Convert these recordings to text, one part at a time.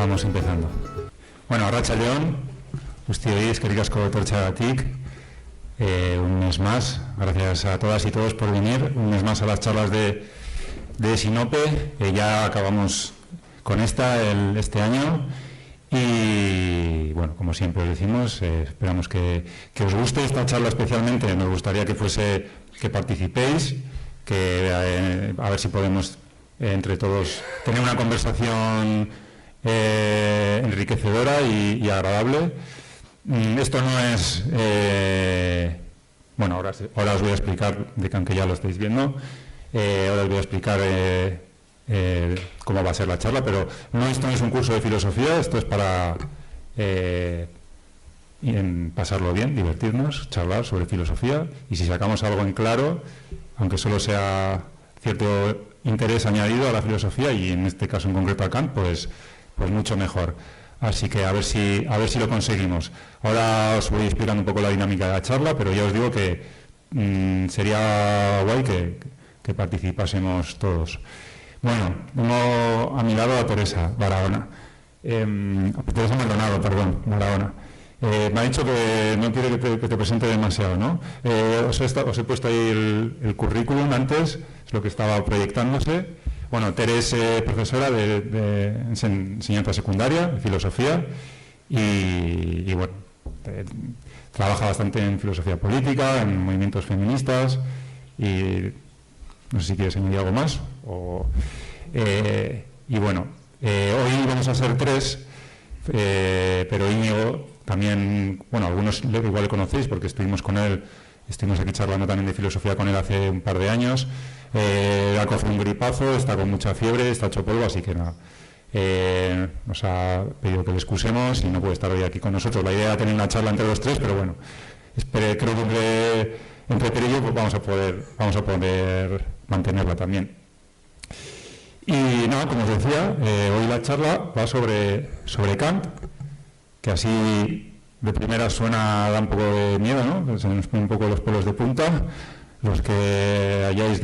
Vamos empezando. Bueno, Arratsaldeon, guztioi, eskerrik asko etortzeagatik. Un mes más, gracias a todas y todos por venir, un mes más a las charlas de Sinope. Ya acabamos con este año y, bueno, como siempre decimos, esperamos que os guste esta charla especialmente. Nos gustaría que participéis, a ver si podemos entre todos tener una conversación enriquecedora y agradable. Esto no es... bueno, ahora os voy a explicar, aunque ya lo estáis viendo, ahora os voy a explicar cómo va a ser la charla, pero esto no es un curso de filosofía, esto es para pasarlo bien, divertirnos, charlar sobre filosofía, y si sacamos algo en claro, aunque solo sea cierto interés añadido a la filosofía, y en este caso en concreto a Kant, pues mucho mejor. Así que a ver si lo conseguimos. Ahora os voy explicando un poco la dinámica de la charla, pero ya os digo que sería guay que participásemos todos. Bueno, tengo a mi lado a Teresa Barahona. Teresa Maldonado, perdón, Barahona. Me ha dicho que no quiere que te presente demasiado, ¿no? Os he puesto ahí el currículum antes, es lo que estaba proyectándose. Bueno, Tere es profesora de enseñanza secundaria, de filosofía, y bueno, trabaja bastante en filosofía política, en movimientos feministas, y no sé si quieres añadir algo más. Y bueno, hoy vamos a ser tres, pero Íñigo también, bueno, algunos igual le conocéis porque estuvimos aquí charlando también de filosofía con él hace un par de años. Ha cogido un gripazo, está con mucha fiebre, está hecho polvo, así que nada. Nos ha pedido que le excusemos y no puede estar hoy aquí con nosotros. La idea era tener una charla entre los tres, pero bueno, creo que entre Tere y yo pues vamos a poder mantenerla también. Y nada, como os decía, hoy la charla va sobre Kant, que así de primera da un poco de miedo, ¿no? Se nos ponen un poco los pelos de punta. Los que hayáis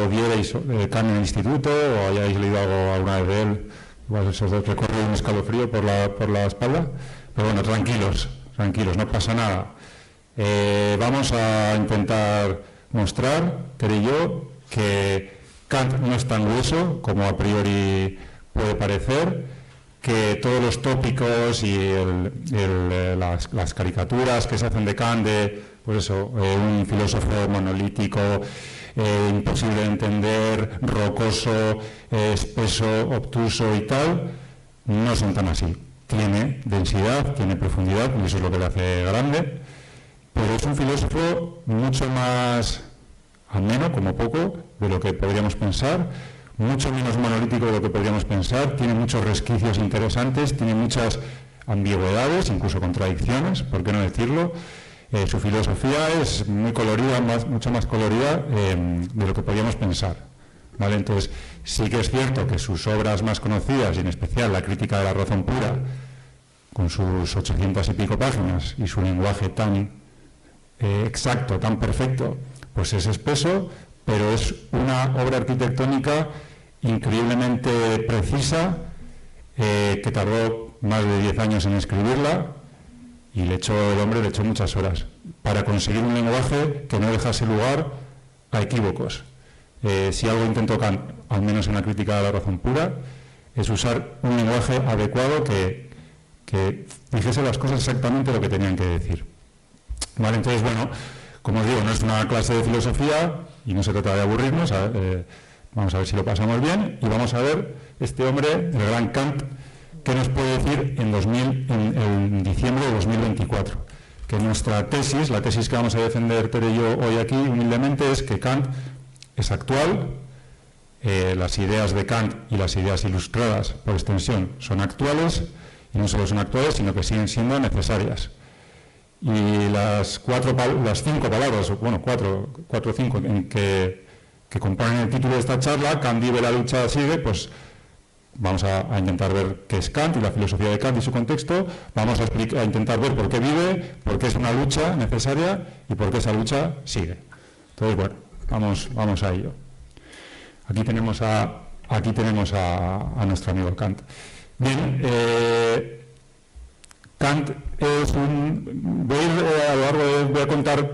vierais Kant en el instituto o hayáis leído algo alguna vez de él, igual os recorre un escalofrío por la espalda, pero bueno, tranquilos, no pasa nada. Vamos a intentar mostrar, Tere y yo, que Kant no es tan grueso como a priori puede parecer, que todos los tópicos y las caricaturas que se hacen de Kant un filósofo monolítico, imposible de entender, rocoso, espeso, obtuso y tal, no son tan así. Tiene densidad, tiene profundidad, y eso es lo que le hace grande, pero es un filósofo mucho más ameno, como poco, de lo que podríamos pensar, mucho menos monolítico de lo que podríamos pensar, tiene muchos resquicios interesantes, tiene muchas ambigüedades, incluso contradicciones, ¿por qué no decirlo? Su filosofía es muy colorida, mucho más colorida de lo que podríamos pensar, ¿vale? Entonces, sí que es cierto que sus obras más conocidas, y en especial la Crítica de la razón pura, con sus 800 y pico páginas y su lenguaje tan exacto, tan perfecto, pues es espeso, pero es una obra arquitectónica increíblemente precisa, que tardó más de 10 años en escribirla, y el hombre le echó muchas horas para conseguir un lenguaje que no dejase lugar a equívocos. Si algo intentó Kant, al menos en la Crítica de la razón pura, es usar un lenguaje adecuado que dijese las cosas exactamente lo que tenían que decir. ¿Vale? Entonces, bueno, como os digo, no es una clase de filosofía y no se trata de aburrirnos. Vamos a ver si lo pasamos bien y vamos a ver este hombre, el gran Kant, ¿qué nos puede decir en diciembre de 2024? Que nuestra tesis, la tesis que vamos a defender Tere y yo hoy aquí humildemente, es que Kant es actual, las ideas de Kant y las ideas ilustradas por extensión son actuales, y no solo son actuales, sino que siguen siendo necesarias. Y las cinco palabras, bueno, cuatro o cinco, que componen el título de esta charla, Kant vive, la lucha sigue, pues vamos a intentar ver qué es Kant y la filosofía de Kant y su contexto. Vamos a intentar ver por qué vive, por qué es una lucha necesaria y por qué esa lucha sigue. Entonces, bueno, vamos a ello. Aquí tenemos a nuestro amigo Kant. Bien, Kant es voy a ir a lo largo voy a contar,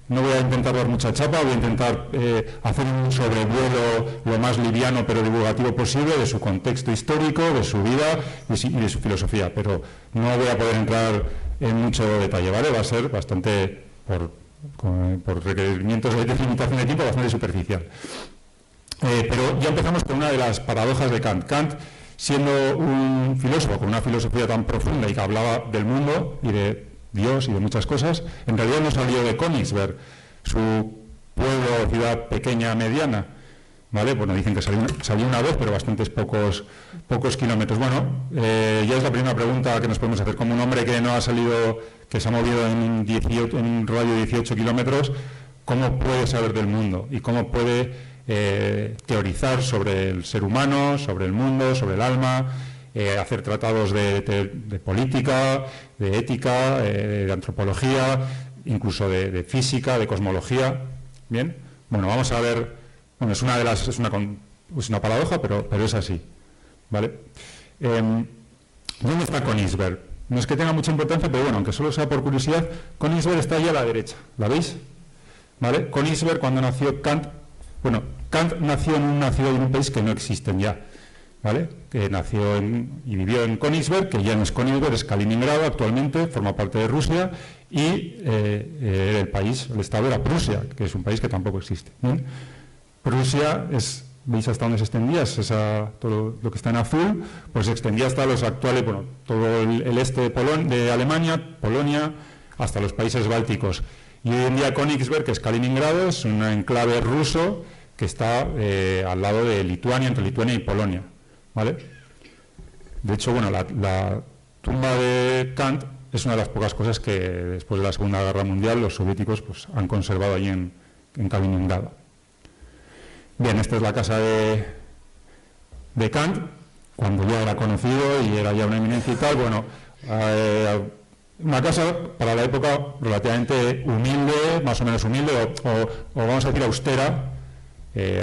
no voy a intentar dar mucha chapa, voy a intentar hacer un sobrevuelo lo más liviano pero divulgativo posible de su contexto histórico, de su vida y de su filosofía, pero no voy a poder entrar en mucho detalle, ¿vale? Va a ser bastante, por requerimientos de limitación de tiempo, bastante superficial. Pero ya empezamos con una de las paradojas de Kant. Kant, siendo un filósofo con una filosofía tan profunda y que hablaba del mundo y de Dios y de muchas cosas, en realidad no salió de Königsberg, su pueblo o ciudad pequeña, mediana, ¿vale? Bueno, dicen que salió una vez, pero bastantes pocos kilómetros. Bueno, ya es la primera pregunta que nos podemos hacer. Como un hombre que no ha salido, que se ha movido en un radio de 18 kilómetros, ¿cómo puede saber del mundo? ¿Y cómo puede teorizar sobre el ser humano, sobre el mundo, sobre el alma, hacer tratados de política, de ética, de antropología, incluso de física, de cosmología? Bien, bueno, vamos a ver. Bueno, es una paradoja, pero es así, ¿vale? ¿Dónde está Königsberg? No es que tenga mucha importancia, pero bueno, aunque solo sea por curiosidad, Königsberg está ahí a la derecha, ¿la veis? ¿Vale? Königsberg, cuando nació Kant, bueno, Kant nació en una ciudad y en un país que no existen ya, ¿vale? Que nació y vivió en Königsberg, que ya no es Königsberg, es Kaliningrado actualmente, forma parte de Rusia, y el estado era Prusia, que es un país que tampoco existe, ¿bien? Prusia ¿veis hasta dónde se extendía? Todo lo que está en azul, pues se extendía hasta los actuales, bueno, todo el este de Alemania, Polonia, hasta los países bálticos. Y hoy en día Königsberg, que es Kaliningrado, es un enclave ruso que está al lado de Lituania, entre Lituania y Polonia, ¿vale? De hecho, bueno, la tumba de Kant es una de las pocas cosas que después de la Segunda Guerra Mundial los soviéticos pues, han conservado allí en Kaliningrado. Bien, esta es la casa de Kant, cuando ya era conocido y era ya una eminencia y tal. Bueno, una casa para la época relativamente humilde, más o menos humilde, o vamos a decir austera,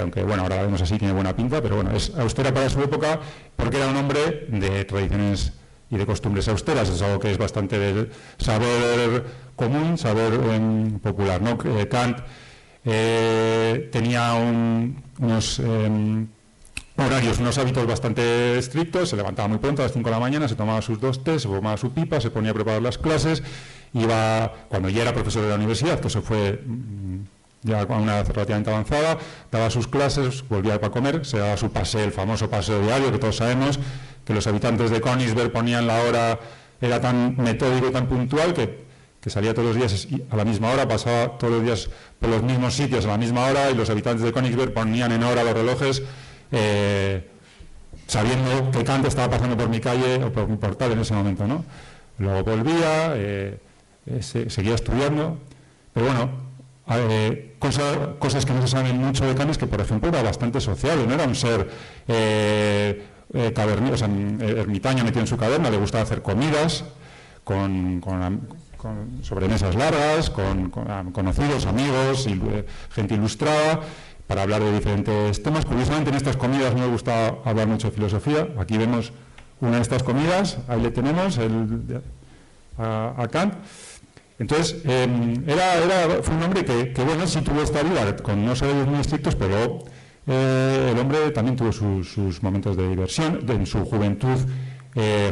aunque bueno, ahora la vemos así, tiene buena pinta, pero bueno, es austera para su época porque era un hombre de tradiciones y de costumbres austeras. Es algo que es bastante de saber común, saber popular, ¿no? Kant tenía unos horarios, unos hábitos bastante estrictos. Se levantaba muy pronto, a las 5 de la mañana, se tomaba sus 2 tés, se fumaba su pipa, se ponía a preparar las clases, cuando ya era profesor de la universidad, que eso fue ya a una edad relativamente avanzada, daba sus clases, volvía para comer, se daba su paseo, el famoso paseo diario, que todos sabemos, que los habitantes de Königsberg ponían la hora, era tan metódico y tan puntual que salía todos los días a la misma hora, pasaba todos los días por los mismos sitios a la misma hora, y los habitantes de Königsberg ponían en hora los relojes, sabiendo que Kant estaba pasando por mi calle o por mi portal en ese momento, ¿no? Luego volvía, seguía estudiando, pero bueno, cosas que no se saben mucho de Kant es que, por ejemplo, era bastante sociable, no era un ser ermitaño metido en su caverna, le gustaba hacer comidas con sobremesas largas, con conocidos, amigos, gente ilustrada, para hablar de diferentes temas. Curiosamente, en estas comidas no me gusta hablar mucho de filosofía. Aquí vemos una de estas comidas, ahí le tenemos a Kant. Entonces, fue un hombre que bueno, sí tuvo esta vida con unos horarios muy estrictos, pero el hombre también tuvo sus momentos de diversión. En su juventud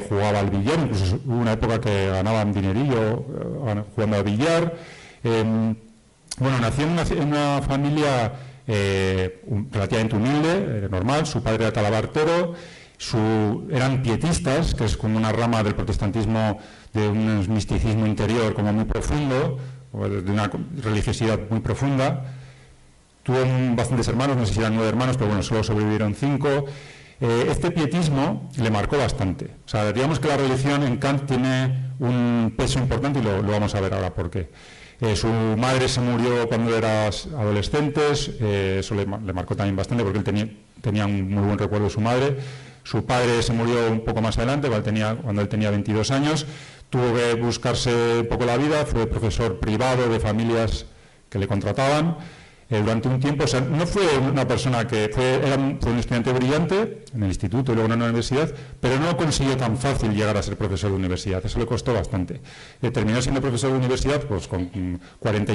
jugaba al billar, incluso hubo una época que ganaban dinerillo jugando al billar. Bueno, nació en una familia relativamente humilde, normal. Su padre era talabartero, eran pietistas, que es como una rama del protestantismo de un misticismo interior como muy profundo, o de una religiosidad muy profunda. Tuvo bastantes hermanos, no sé si eran 9 hermanos, pero bueno, solo sobrevivieron 5. Este pietismo le marcó bastante. O sea, digamos que la religión en Kant tiene un peso importante y lo vamos a ver ahora por qué. Su madre se murió cuando eran adolescentes, eso le marcó también bastante porque él tenía un muy buen recuerdo de su madre. Su padre se murió un poco más adelante, cuando él tenía 22 años. Tuvo que buscarse un poco la vida, fue profesor privado de familias que le contrataban. durante un tiempo. O sea, no fue una persona que fue un estudiante brillante en el instituto y luego en la universidad, pero no consiguió tan fácil llegar a ser profesor de universidad. Eso le costó bastante. Terminó siendo profesor de universidad pues con 40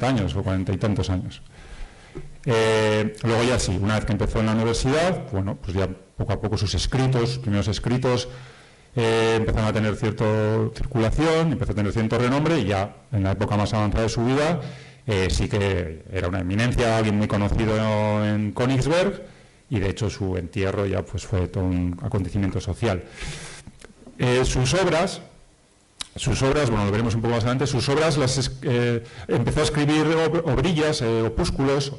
años o 40 y tantos años. Luego ya sí, una vez que empezó en la universidad, bueno, pues ya poco a poco sus primeros escritos, empezaron a tener cierta circulación, empezó a tener cierto renombre, y ya en la época más avanzada de su vida sí que era una eminencia, alguien muy conocido en Königsberg, y de hecho su entierro ya pues fue todo un acontecimiento social. Sus obras, bueno, lo veremos un poco más adelante, empezó a escribir obrillas, opúsculos,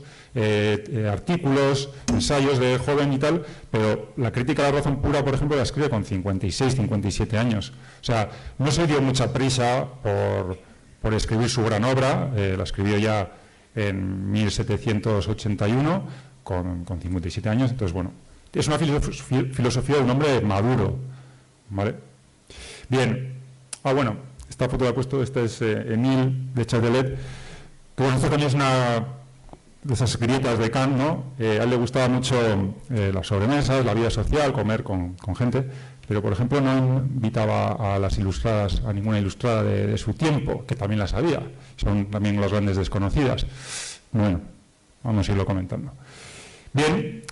artículos, ensayos de joven y tal, pero la crítica a la razón pura, por ejemplo, la escribe con 56, 57 años. O sea, no se dio mucha prisa por escribir su gran obra, la escribió ya en 1781, con 57 años, entonces, bueno, es una filosofía de un hombre maduro, ¿vale? Bien, bueno, esta foto la he puesto, esta es Émile de Châtelet, que bueno, esto también es una de esas grietas de Kant, ¿no? A él le gustaba mucho las sobremesas, la vida social, comer con gente, pero por ejemplo no invitaba a las ilustradas, a ninguna ilustrada de su tiempo, que también las había, son también las grandes desconocidas. Bueno, vamos a irlo comentando. Bien,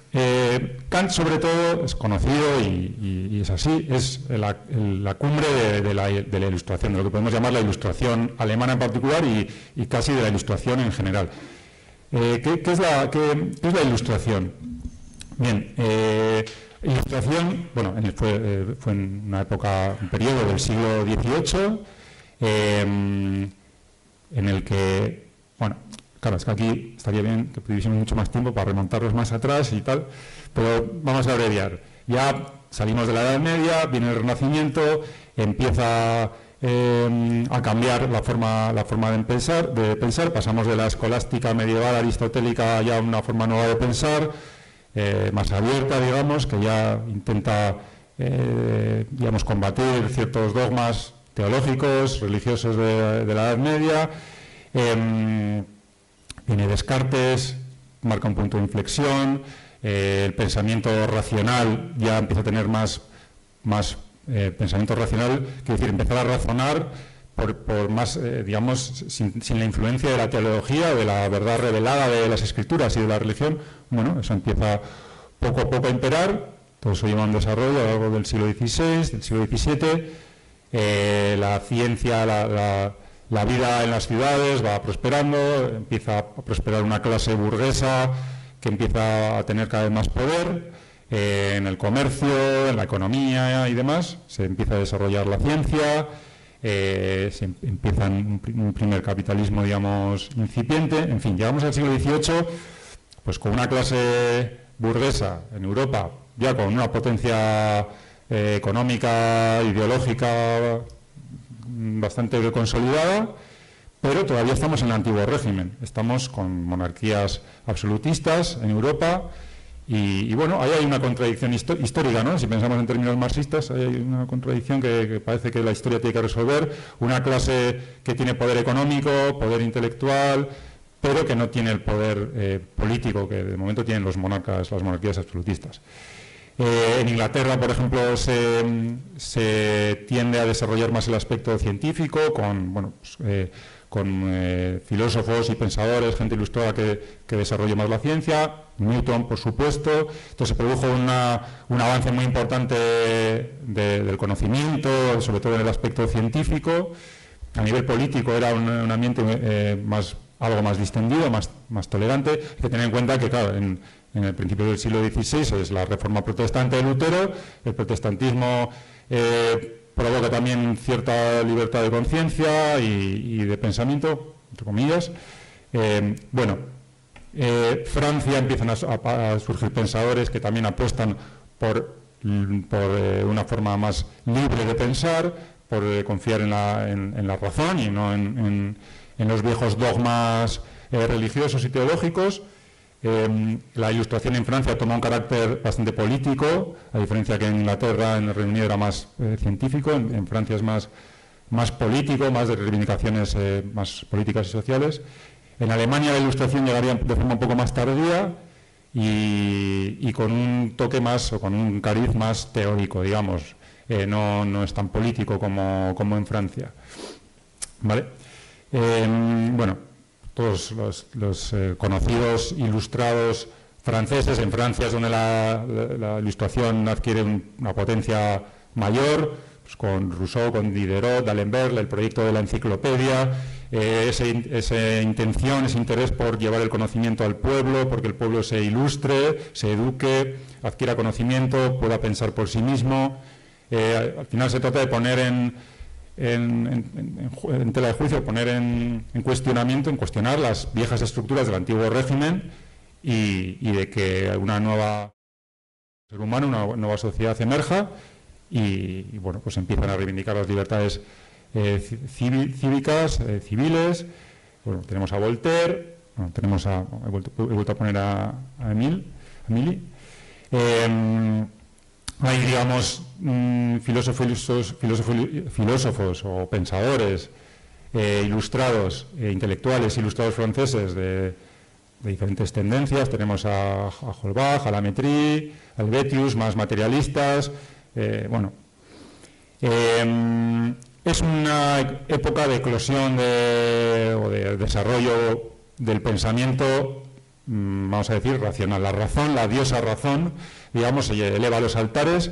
Kant sobre todo es conocido y es así, es la cumbre de la ilustración, de lo que podemos llamar la ilustración alemana en particular y casi de la ilustración en general. ¿Qué es la ilustración? Bien, ilustración, bueno, fue en una época, un periodo del siglo XVIII, en el que, bueno, claro, es que aquí estaría bien que pudiésemos mucho más tiempo para remontarlos más atrás y tal, pero vamos a abreviar. Ya salimos de la Edad Media, viene el Renacimiento, empieza a cambiar la forma de pensar, pasamos de la escolástica medieval aristotélica ya a una forma nueva de pensar, más abierta, digamos, que ya intenta, digamos, combatir ciertos dogmas teológicos, religiosos de la Edad Media. Viene Descartes, marca un punto de inflexión, el pensamiento racional ya empieza a tener más pensamiento racional, quiere decir, empezar a razonar por más, digamos, sin la influencia de la teología, de la verdad revelada de las escrituras y de la religión. Bueno, eso empieza poco a poco a imperar, todo eso lleva un desarrollo a lo largo del siglo XVI, del siglo XVII, la ciencia, la vida en las ciudades va prosperando, empieza a prosperar una clase burguesa que empieza a tener cada vez más poder en el comercio, en la economía y demás, se empieza a desarrollar la ciencia, se empieza un primer capitalismo, digamos, incipiente. En fin, llegamos al siglo XVIII pues con una clase burguesa en Europa, ya con una potencia económica, ideológica bastante consolidada, pero todavía estamos en el antiguo régimen, estamos con monarquías absolutistas en Europa y bueno, ahí hay una contradicción histórica, ¿no? Si pensamos en términos marxistas, hay una contradicción que parece que la historia tiene que resolver, una clase que tiene poder económico, poder intelectual, pero que no tiene el poder político que de momento tienen las monarquías absolutistas. En Inglaterra, por ejemplo, se tiende a desarrollar más el aspecto científico con filósofos y pensadores, gente ilustrada que desarrolla más la ciencia, Newton, por supuesto. Entonces se produjo un avance muy importante del conocimiento, sobre todo en el aspecto científico. A nivel político era un ambiente algo más distendido, más tolerante. Hay que tener en cuenta que, claro, en el principio del siglo XVI es la reforma protestante de Lutero, el protestantismo provoca también cierta libertad de conciencia y de pensamiento, entre comillas. Francia empiezan a surgir pensadores que también apuestan por una forma más libre de pensar, por confiar en la razón y no en los viejos dogmas religiosos y teológicos. La Ilustración en Francia toma un carácter bastante político, a diferencia que en Inglaterra, en el Reino Unido era más científico, en Francia es más político, más de reivindicaciones más políticas y sociales. En Alemania la Ilustración llegaría de forma un poco más tardía y con un toque más, o con un cariz más teórico, digamos. No es tan político como en Francia. ¿Vale? Bueno, todos los conocidos ilustrados franceses, en Francia es donde la Ilustración adquiere una potencia mayor, pues con Rousseau, con Diderot, D'Alembert, el proyecto de la enciclopedia, esa intención, ese interés por llevar el conocimiento al pueblo, porque el pueblo se ilustre, se eduque, adquiera conocimiento, pueda pensar por sí mismo. Al final se trata de poner en tela de juicio, poner en cuestionamiento, en cuestionar las viejas estructuras del antiguo régimen y de que una nueva ser humano, una nueva sociedad emerja y bueno, pues empiezan a reivindicar las libertades cívicas, civiles. Bueno, tenemos a Voltaire, bueno, tenemos he vuelto a poner a Emily. Hay, digamos, filósofos o pensadores ilustrados, intelectuales ilustrados franceses de diferentes tendencias. Tenemos a Holbach, a Lametrie, a Helvétius, más materialistas. Es una época de eclosión o de desarrollo del pensamiento, vamos a decir, racional. La razón, la diosa razón, digamos, se eleva a los altares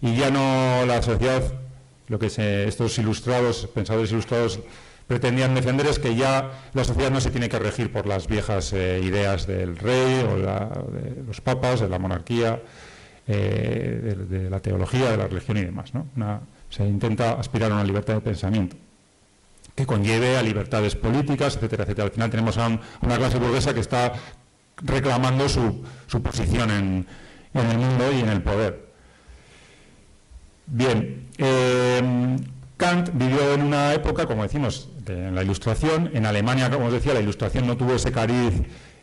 y ya no la sociedad, lo que estos pensadores ilustrados pretendían defender es que ya la sociedad no se tiene que regir por las viejas ideas del rey o de los papas, de la monarquía, de la teología, de la religión y demás, ¿no? Se intenta aspirar a una libertad de pensamiento que conlleve a libertades políticas, etcétera, etcétera. Al final tenemos a una clase burguesa que está reclamando su posición en el mundo y en el poder. Bien, Kant vivió en una época, como decimos, en la Ilustración. En Alemania, como os decía, la Ilustración no tuvo ese cariz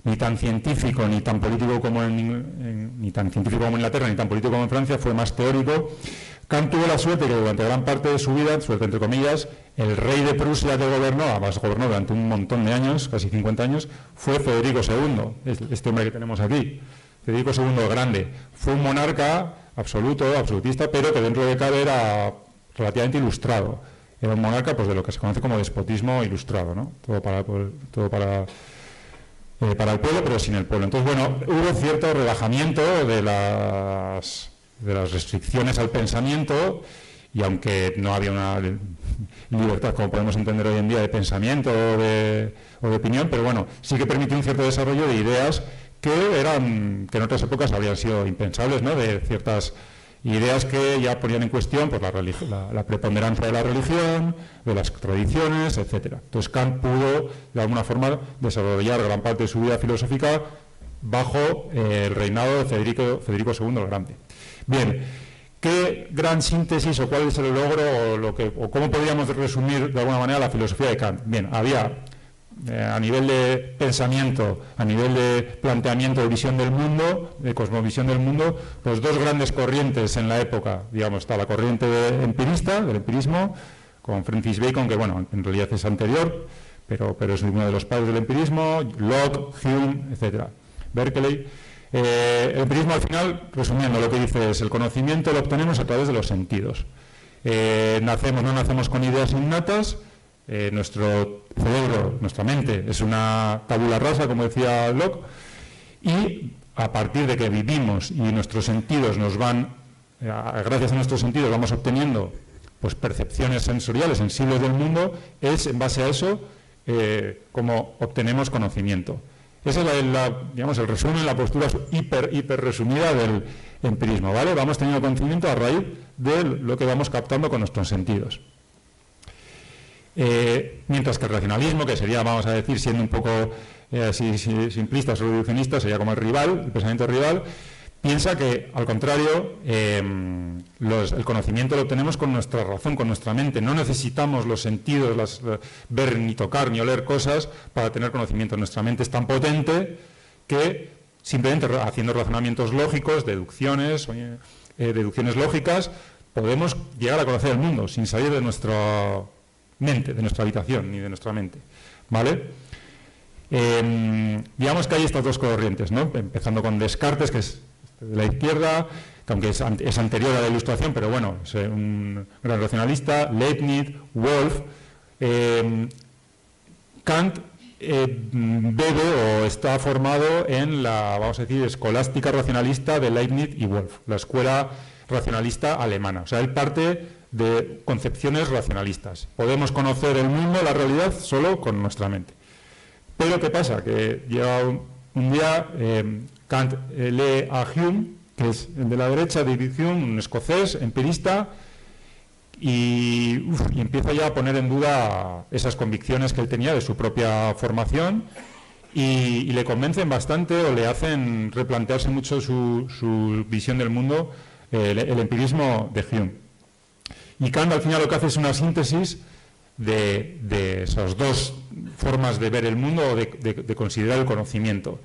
ni tan científico ni tan político como ni tan científico como en Inglaterra, ni tan político como en Francia, fue más teórico. Kant tuvo la suerte que durante gran parte de su vida, suerte entre comillas, el rey de Prusia que gobernó, además gobernó durante un montón de años, casi 50 años, fue Federico II, este hombre que tenemos aquí. Federico II el Grande. Fue un monarca absolutista, pero que dentro de cabe era relativamente ilustrado. Era un monarca, pues, de lo que se conoce como despotismo ilustrado, ¿no? Todo para el pueblo, pero sin el pueblo. Entonces, bueno, hubo cierto relajamiento de las restricciones al pensamiento, y aunque no había una libertad, como podemos entender hoy en día, de pensamiento o de opinión, pero bueno, sí que permitió un cierto desarrollo de ideas que en otras épocas habrían sido impensables, ¿no? De ciertas ideas que ya ponían en cuestión pues, la preponderancia de la religión, de las tradiciones, etcétera. Entonces Kant pudo, de alguna forma, desarrollar gran parte de su vida filosófica bajo el reinado de Federico II el Grande. Bien, ¿qué gran síntesis o cuál es el logro o cómo podríamos resumir de alguna manera la filosofía de Kant? Bien, había a nivel de pensamiento, a nivel de planteamiento de visión del mundo, de cosmovisión del mundo, pues dos grandes corrientes en la época. Digamos, está la corriente empirista, del empirismo, con Francis Bacon, que bueno, en realidad es anterior, pero es uno de los padres del empirismo, Locke, Hume, etcétera, Berkeley. El empirismo, al final, resumiendo, lo que dice es el conocimiento lo obtenemos a través de los sentidos. No nacemos con ideas innatas. Nuestro cerebro, nuestra mente, es una tabula rasa, como decía Locke, y a partir de que vivimos y nuestros sentidos gracias a nuestros sentidos vamos obteniendo pues percepciones sensoriales, sensibles del mundo, es en base a eso como obtenemos conocimiento. Ese es digamos, el resumen, la postura hiper resumida del empirismo, ¿vale? Vamos teniendo conocimiento a raíz de lo que vamos captando con nuestros sentidos. Mientras que el racionalismo, que sería, vamos a decir, siendo un poco simplista o reduccionista, sería como el pensamiento rival, piensa que, al contrario, el conocimiento lo obtenemos con nuestra razón, con nuestra mente. No necesitamos los sentidos, ver ni tocar ni oler cosas para tener conocimiento. Nuestra mente es tan potente que simplemente haciendo razonamientos lógicos, deducciones lógicas, podemos llegar a conocer el mundo sin salir de nuestra mente, de nuestra habitación ni de nuestra mente, ¿vale? Digamos que hay estas dos corrientes, ¿no? Empezando con Descartes, que es de la izquierda, que aunque es anterior a la Ilustración, pero bueno, es un gran racionalista, Leibniz, Wolff. Kant bebe o está formado en la, vamos a decir, escolástica racionalista de Leibniz y Wolff, la escuela racionalista alemana. O sea, él parte de concepciones racionalistas. Podemos conocer el mundo, la realidad, solo con nuestra mente. Pero ¿qué pasa? Que llega un día, Kant lee a Hume, que es el de la derecha, David Hume, un escocés, empirista, y empieza ya a poner en duda esas convicciones que él tenía de su propia formación y le convencen bastante o le hacen replantearse mucho su visión del mundo, el empirismo de Hume. Y Kant al final lo que hace es una síntesis de esas dos formas de ver el mundo o de considerar el conocimiento.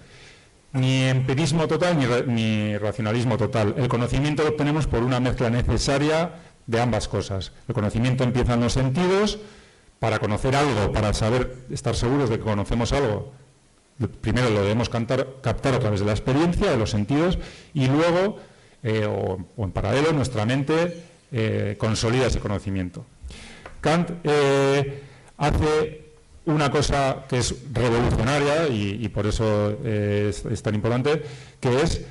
Ni empirismo total ni racionalismo total. El conocimiento lo obtenemos por una mezcla necesaria de ambas cosas. El conocimiento empieza en los sentidos. Para conocer algo, para estar seguros de que conocemos algo, primero lo debemos captar a través de la experiencia, de los sentidos, y luego, o en paralelo, nuestra mente consolida ese conocimiento. Kant hace una cosa que es revolucionaria y por eso es tan importante, que es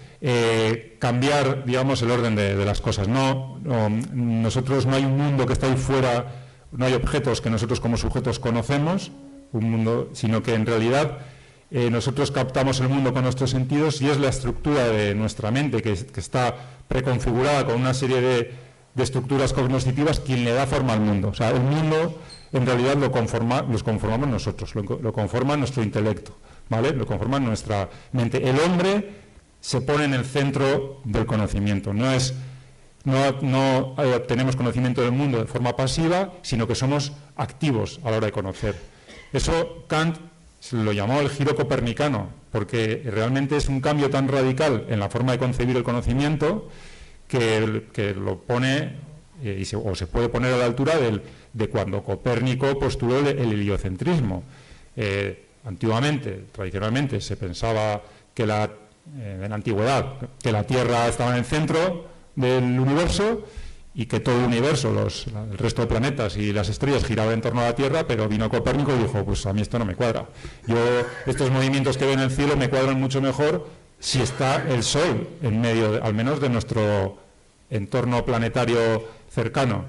cambiar, digamos, el orden de las cosas. Nosotros no hay un mundo que está ahí fuera, no hay objetos que nosotros como sujetos conocemos, un mundo, sino que en realidad nosotros captamos el mundo con nuestros sentidos y es la estructura de nuestra mente que está preconfigurada con una serie de estructuras cognitivas quien le da forma al mundo. O sea, el mundo en realidad los conformamos nosotros, lo conforma nuestro intelecto, ¿vale? Lo conforma nuestra mente. El hombre se pone en el centro del conocimiento. No obtenemos conocimiento del mundo de forma pasiva, sino que somos activos a la hora de conocer. Eso Kant lo llamó el giro copernicano, porque realmente es un cambio tan radical en la forma de concebir el conocimiento que lo pone, o se puede poner a la altura de cuando Copérnico postuló el heliocentrismo. Antiguamente, tradicionalmente, se pensaba que en la antigüedad, que la Tierra estaba en el centro del universo y que todo el universo, el resto de planetas y las estrellas giraban en torno a la Tierra, pero vino Copérnico y dijo, pues a mí esto no me cuadra. Estos movimientos que veo en el cielo me cuadran mucho mejor si está el Sol en medio, al menos de nuestro entorno planetario cercano.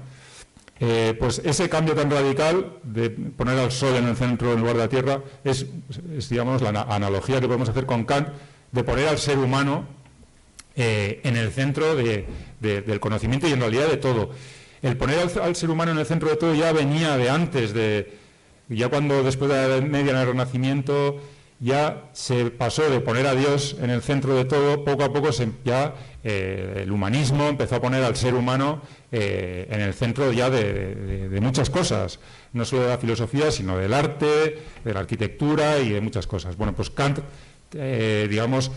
Pues ese cambio tan radical de poner al Sol en el centro en lugar de la Tierra es digamos, la analogía que podemos hacer con Kant de poner al ser humano en el centro del conocimiento y en realidad de todo. El poner al ser humano en el centro de todo ya venía de antes, ya cuando después de la Edad Media, en el Renacimiento, ya se pasó de poner a Dios en el centro de todo, poco a poco el humanismo empezó a poner al ser humano en el centro ya de muchas cosas, no solo de la filosofía, sino del arte, de la arquitectura y de muchas cosas. Bueno, pues Kant, digamos,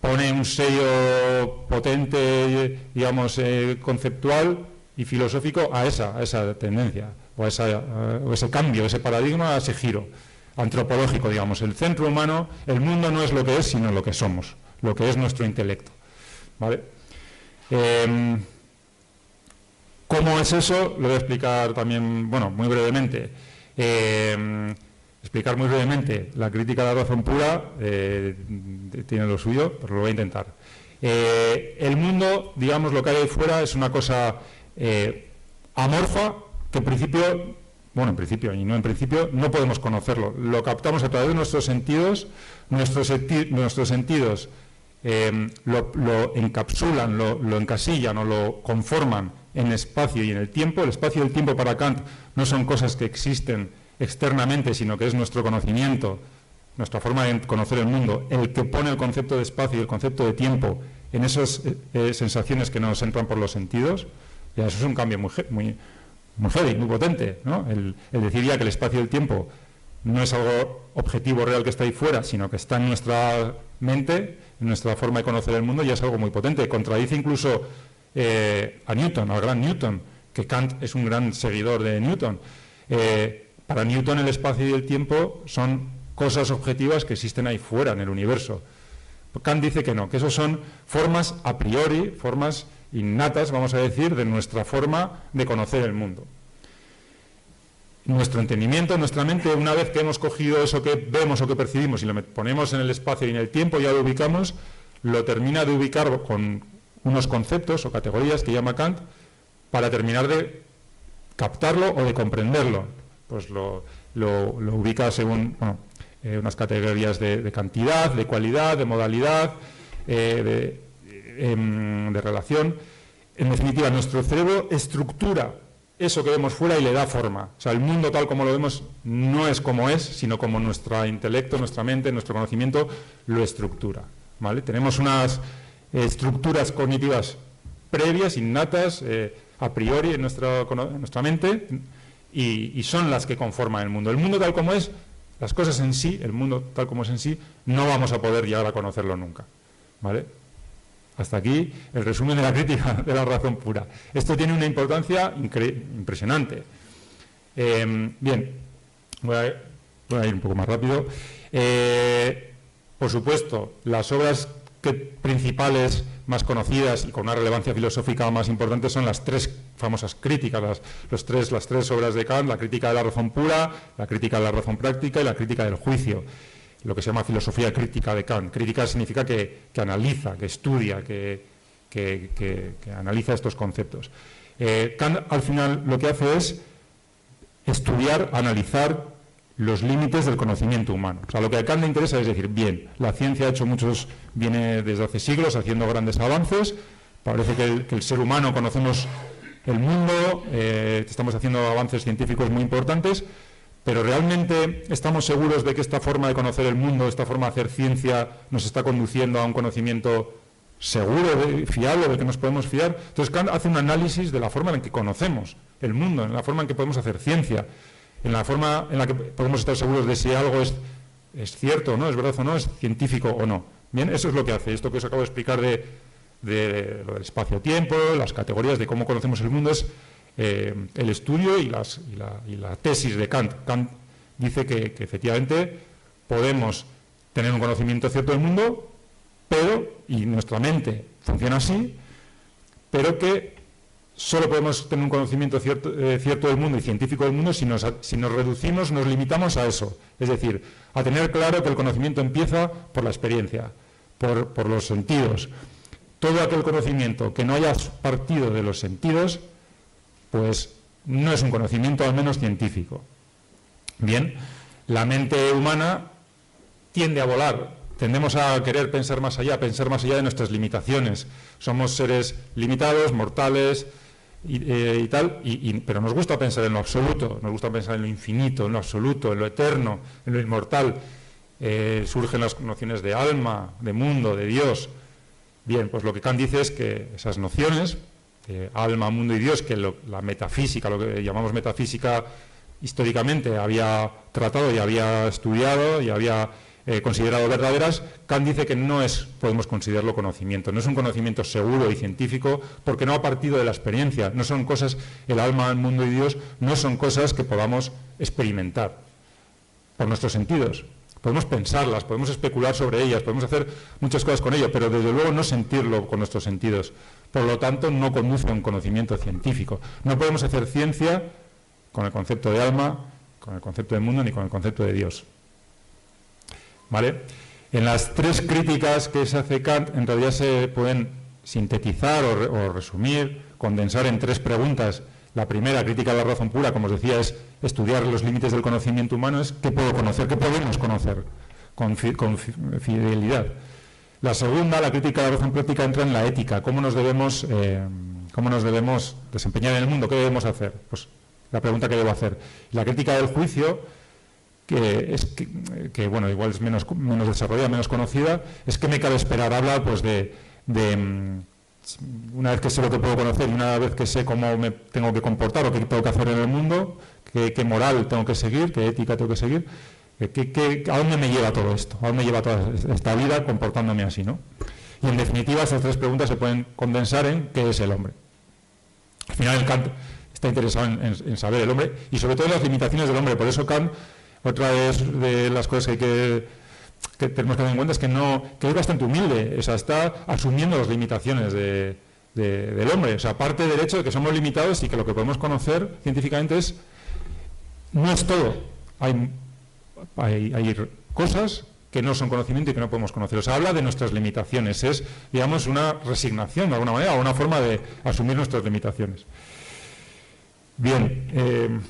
pone un sello potente, digamos, conceptual y filosófico a esa tendencia, o ese cambio, ese paradigma, a ese giro antropológico, digamos. El centro humano, el mundo no es lo que es, sino lo que somos, lo que es nuestro intelecto. ¿Vale? ¿Cómo es eso? Lo voy a explicar también, bueno, muy brevemente. Explicar muy brevemente. La crítica de la razón pura tiene lo suyo, pero lo voy a intentar. El mundo, digamos, lo que hay ahí fuera es una cosa amorfa que en principio no podemos conocerlo. Lo captamos a través de nuestros sentidos. Nuestros sentidos lo encapsulan, lo encasillan o lo conforman en espacio y en el tiempo. El espacio y el tiempo para Kant no son cosas que existen externamente, sino que es nuestro conocimiento, nuestra forma de conocer el mundo, el que pone el concepto de espacio y el concepto de tiempo en esas sensaciones que nos entran por los sentidos. Ya eso es un cambio muy heavy, muy potente, ¿no? El decir ya que el espacio y el tiempo no es algo objetivo real que está ahí fuera, sino que está en nuestra mente, en nuestra forma de conocer el mundo, ya es algo muy potente. Contradice incluso a Newton, al gran Newton, que Kant es un gran seguidor de Newton. Para Newton el espacio y el tiempo son cosas objetivas que existen ahí fuera en el universo. Kant dice que no, que eso son formas a priori, formas innatas, vamos a decir, de nuestra forma de conocer el mundo. Nuestro entendimiento, nuestra mente, una vez que hemos cogido eso que vemos o que percibimos y lo ponemos en el espacio y en el tiempo, ya lo ubicamos, lo termina de ubicar con unos conceptos o categorías que llama Kant para terminar de captarlo o de comprenderlo. Pues lo ubica según unas categorías de cantidad, de cualidad, de modalidad, de relación. En definitiva, nuestro cerebro estructura eso que vemos fuera y le da forma. O sea, el mundo tal como lo vemos no es como es, sino como nuestro intelecto, nuestra mente, nuestro conocimiento lo estructura, ¿vale? Tenemos unas estructuras cognitivas previas, innatas, a priori en nuestra mente, y son las que conforman el mundo. El mundo tal como es, las cosas en sí, el mundo tal como es en sí, no vamos a poder llegar a conocerlo nunca, ¿vale? Hasta aquí el resumen de la crítica de la razón pura. Esto tiene una importancia impresionante. Bien, voy a ir un poco más rápido. Por supuesto, las obras principales más conocidas y con una relevancia filosófica más importante son las tres famosas críticas, las tres obras de Kant: la crítica de la razón pura, la crítica de la razón práctica y la crítica del juicio. Lo que se llama filosofía crítica de Kant. Crítica significa que analiza, que estudia, que analiza estos conceptos. Kant al final lo que hace es estudiar, analizar los límites del conocimiento humano. O sea, lo que a Kant le interesa es decir, bien, la ciencia ha hecho viene desde hace siglos haciendo grandes avances, parece que el ser humano conocemos el mundo, estamos haciendo avances científicos muy importantes, pero ¿realmente estamos seguros de que esta forma de conocer el mundo, esta forma de hacer ciencia, nos está conduciendo a un conocimiento seguro, fiable, del que nos podemos fiar? Entonces Kant hace un análisis de la forma en que conocemos el mundo, en la forma en que podemos hacer ciencia, en la forma en la que podemos estar seguros de si algo es cierto o no, es verdad o no, es científico o no. Bien, eso es lo que hace. Esto que os acabo de explicar de lo del espacio-tiempo, las categorías de cómo conocemos el mundo, es el estudio y la tesis de Kant. Kant dice que efectivamente podemos tener un conocimiento cierto del mundo, y nuestra mente funciona así, pero que solo podemos tener un conocimiento cierto del mundo y científico del mundo si nos reducimos, nos limitamos a eso. Es decir, a tener claro que el conocimiento empieza por la experiencia, por los sentidos. Todo aquel conocimiento que no haya partido de los sentidos, pues no es un conocimiento, al menos científico. Bien, la mente humana tiende a volar. Tendemos a querer pensar más allá de nuestras limitaciones. Somos seres limitados, mortales y tal, pero nos gusta pensar en lo absoluto, nos gusta pensar en lo infinito, en lo absoluto, en lo eterno, en lo inmortal. Surgen las nociones de alma, de mundo, de Dios. Bien, pues lo que Kant dice es que esas nociones, alma, mundo y Dios, que la metafísica, lo que llamamos metafísica, históricamente había tratado y había estudiado y había considerado verdaderas, Kant dice que no podemos considerarlo conocimiento, no es un conocimiento seguro y científico porque no ha partido de la experiencia, no son cosas, el alma, el mundo y Dios, no son cosas que podamos experimentar por nuestros sentidos. Podemos pensarlas, podemos especular sobre ellas, podemos hacer muchas cosas con ello, pero desde luego no sentirlo con nuestros sentidos. Por lo tanto, no conduce a un conocimiento científico. No podemos hacer ciencia con el concepto de alma, con el concepto de mundo, ni con el concepto de Dios. ¿Vale? En las tres críticas que se hace Kant, en realidad se pueden sintetizar o resumir, condensar en tres preguntas. La primera, crítica de la razón pura, como os decía, es estudiar los límites del conocimiento humano, es qué puedo conocer, qué podemos conocer con fidelidad. La segunda, la crítica de la razón práctica, entra en la ética, cómo nos debemos desempeñar en el mundo, qué debemos hacer, pues la pregunta que debo hacer. La crítica del juicio, que bueno, igual es menos desarrollada, menos conocida, es qué me cabe esperar. Habla pues de una vez que sé lo que puedo conocer y una vez que sé cómo me tengo que comportar o qué tengo que hacer en el mundo, qué moral tengo que seguir, qué ética tengo que seguir, ¿a dónde me lleva todo esto? ¿A dónde me lleva toda esta vida comportándome así, ¿no? Y en definitiva, esas tres preguntas se pueden condensar en qué es el hombre. Al final, Kant está interesado en saber el hombre y sobre todo las limitaciones del hombre. Por eso Kant Otra de las cosas que tenemos que tener en cuenta es que es bastante humilde, o sea, está asumiendo las limitaciones del hombre. O sea, parte del hecho de que somos limitados y que lo que podemos conocer científicamente no es todo. Hay cosas que no son conocimiento y que no podemos conocer. O sea, habla de nuestras limitaciones. Es, digamos, una resignación de alguna manera o una forma de asumir nuestras limitaciones. Bien.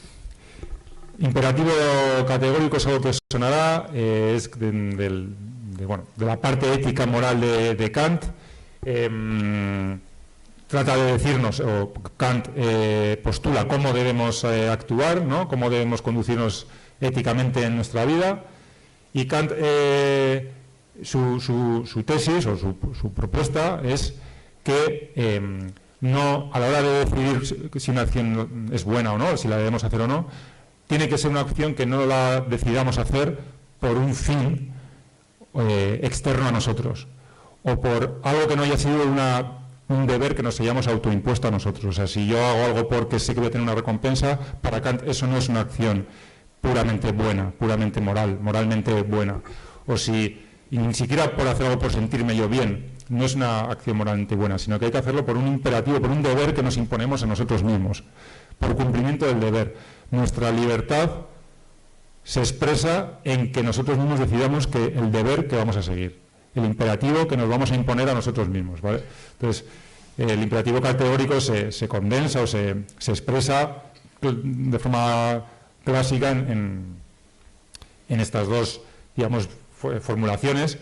Imperativo categórico es algo que sonará, es de la parte ética moral de Kant. Trata de decirnos, o Kant postula cómo debemos actuar, ¿no? Cómo debemos conducirnos éticamente en nuestra vida. Y Kant, su tesis o su propuesta es que no, a la hora de decidir si una acción es buena o no, si la debemos hacer o no, tiene que ser una acción que no la decidamos hacer por un fin externo a nosotros o por algo que no haya sido un deber que nos hayamos autoimpuesto a nosotros. O sea, si yo hago algo porque sé que voy a tener una recompensa, para Kant eso no es una acción puramente buena, puramente moralmente buena. O si ni siquiera por hacer algo por sentirme yo bien, no es una acción moralmente buena, sino que hay que hacerlo por un imperativo, por un deber que nos imponemos a nosotros mismos, por cumplimiento del deber. Nuestra libertad se expresa en que nosotros mismos decidamos que el deber que vamos a seguir, el imperativo que nos vamos a imponer a nosotros mismos, ¿vale? Entonces, el imperativo categórico se condensa o se expresa de forma clásica en estas dos, digamos, formulaciones.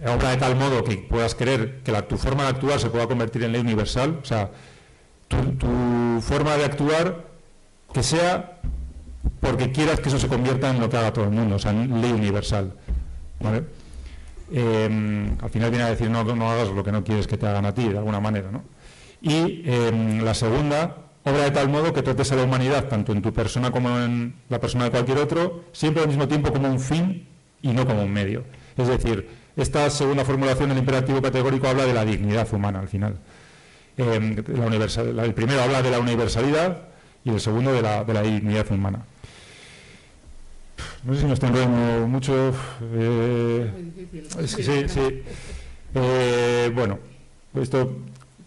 Obra de tal modo que puedas querer que tu forma de actuar se pueda convertir en ley universal. O sea, tu forma de actuar que sea porque quieras que eso se convierta en lo que haga todo el mundo, o sea, en ley universal, ¿vale? Al final viene a decir no hagas lo que no quieres que te hagan a ti, de alguna manera, ¿no? Y la segunda, obra de tal modo que trates a la humanidad, tanto en tu persona como en la persona de cualquier otro, siempre al mismo tiempo como un fin y no como un medio. Es decir, esta segunda formulación del imperativo categórico habla de la dignidad humana, al final. El primero habla de la universalidad y el segundo de la dignidad humana. No sé si me estoy enrollando mucho. Es que sí. Bueno, esto,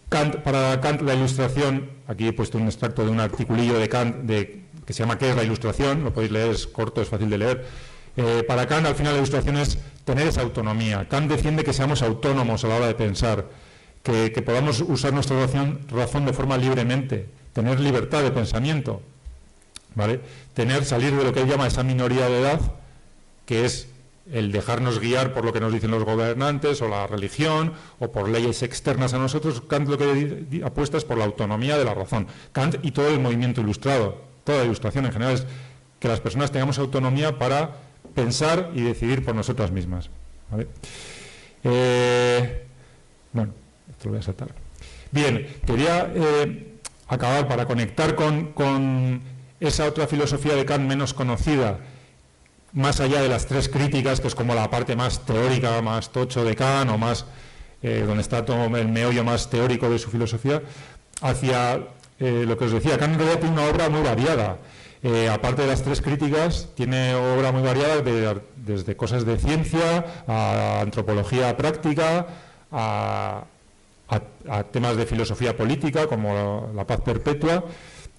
para Kant la ilustración, aquí he puesto un extracto de un articulillo de Kant que se llama ¿Qué es la ilustración? Lo podéis leer, es corto, es fácil de leer. Para Kant, al final, la ilustración es tener esa autonomía. Kant defiende que seamos autónomos a la hora de pensar, que podamos usar nuestra razón de forma libremente, tener libertad de pensamiento, ¿vale? Salir de lo que él llama esa minoría de edad, que es el dejarnos guiar por lo que nos dicen los gobernantes o la religión o por leyes externas a nosotros. Kant lo que apuesta es por la autonomía de la razón. Kant y todo el movimiento ilustrado, toda la ilustración en general, es que las personas tengamos autonomía para pensar y decidir por nosotras mismas, ¿vale? Bueno, esto lo voy a saltar. Bien, quería acabar para conectar con esa otra filosofía de Kant menos conocida, más allá de las tres críticas, que es como la parte más teórica, más tocho de Kant, o más donde está todo el meollo más teórico de su filosofía, hacia lo que os decía. Kant en realidad tiene una obra muy variada. Aparte de las tres críticas, tiene obra muy variada desde cosas de ciencia, a antropología práctica, a temas de filosofía política, como la paz perpetua.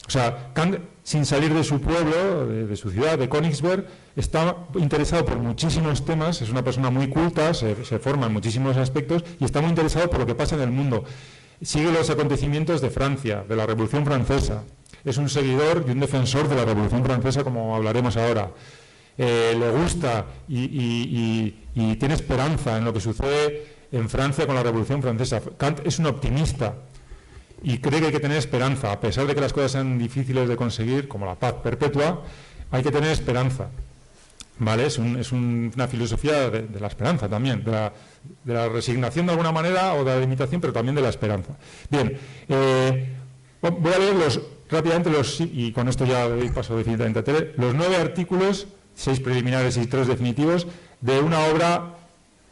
O sea, Kant, sin salir de su pueblo, de su ciudad, de Königsberg, está interesado por muchísimos temas, es una persona muy culta, se forma en muchísimos aspectos y está muy interesado por lo que pasa en el mundo. Sigue los acontecimientos de Francia, de la Revolución Francesa. Es un seguidor y un defensor de la Revolución Francesa, como hablaremos ahora. Le gusta y tiene esperanza en lo que sucede en Francia con la Revolución Francesa. Kant es un optimista y cree que hay que tener esperanza. A pesar de que las cosas sean difíciles de conseguir, como la paz perpetua, hay que tener esperanza, ¿vale? Es una filosofía de la esperanza también, de la resignación de alguna manera o de la limitación, pero también de la esperanza. Bien, voy a leer rápidamente y con esto ya paso definitivamente a Tere, los 9 artículos, 6 preliminares y 3 definitivos, de una obra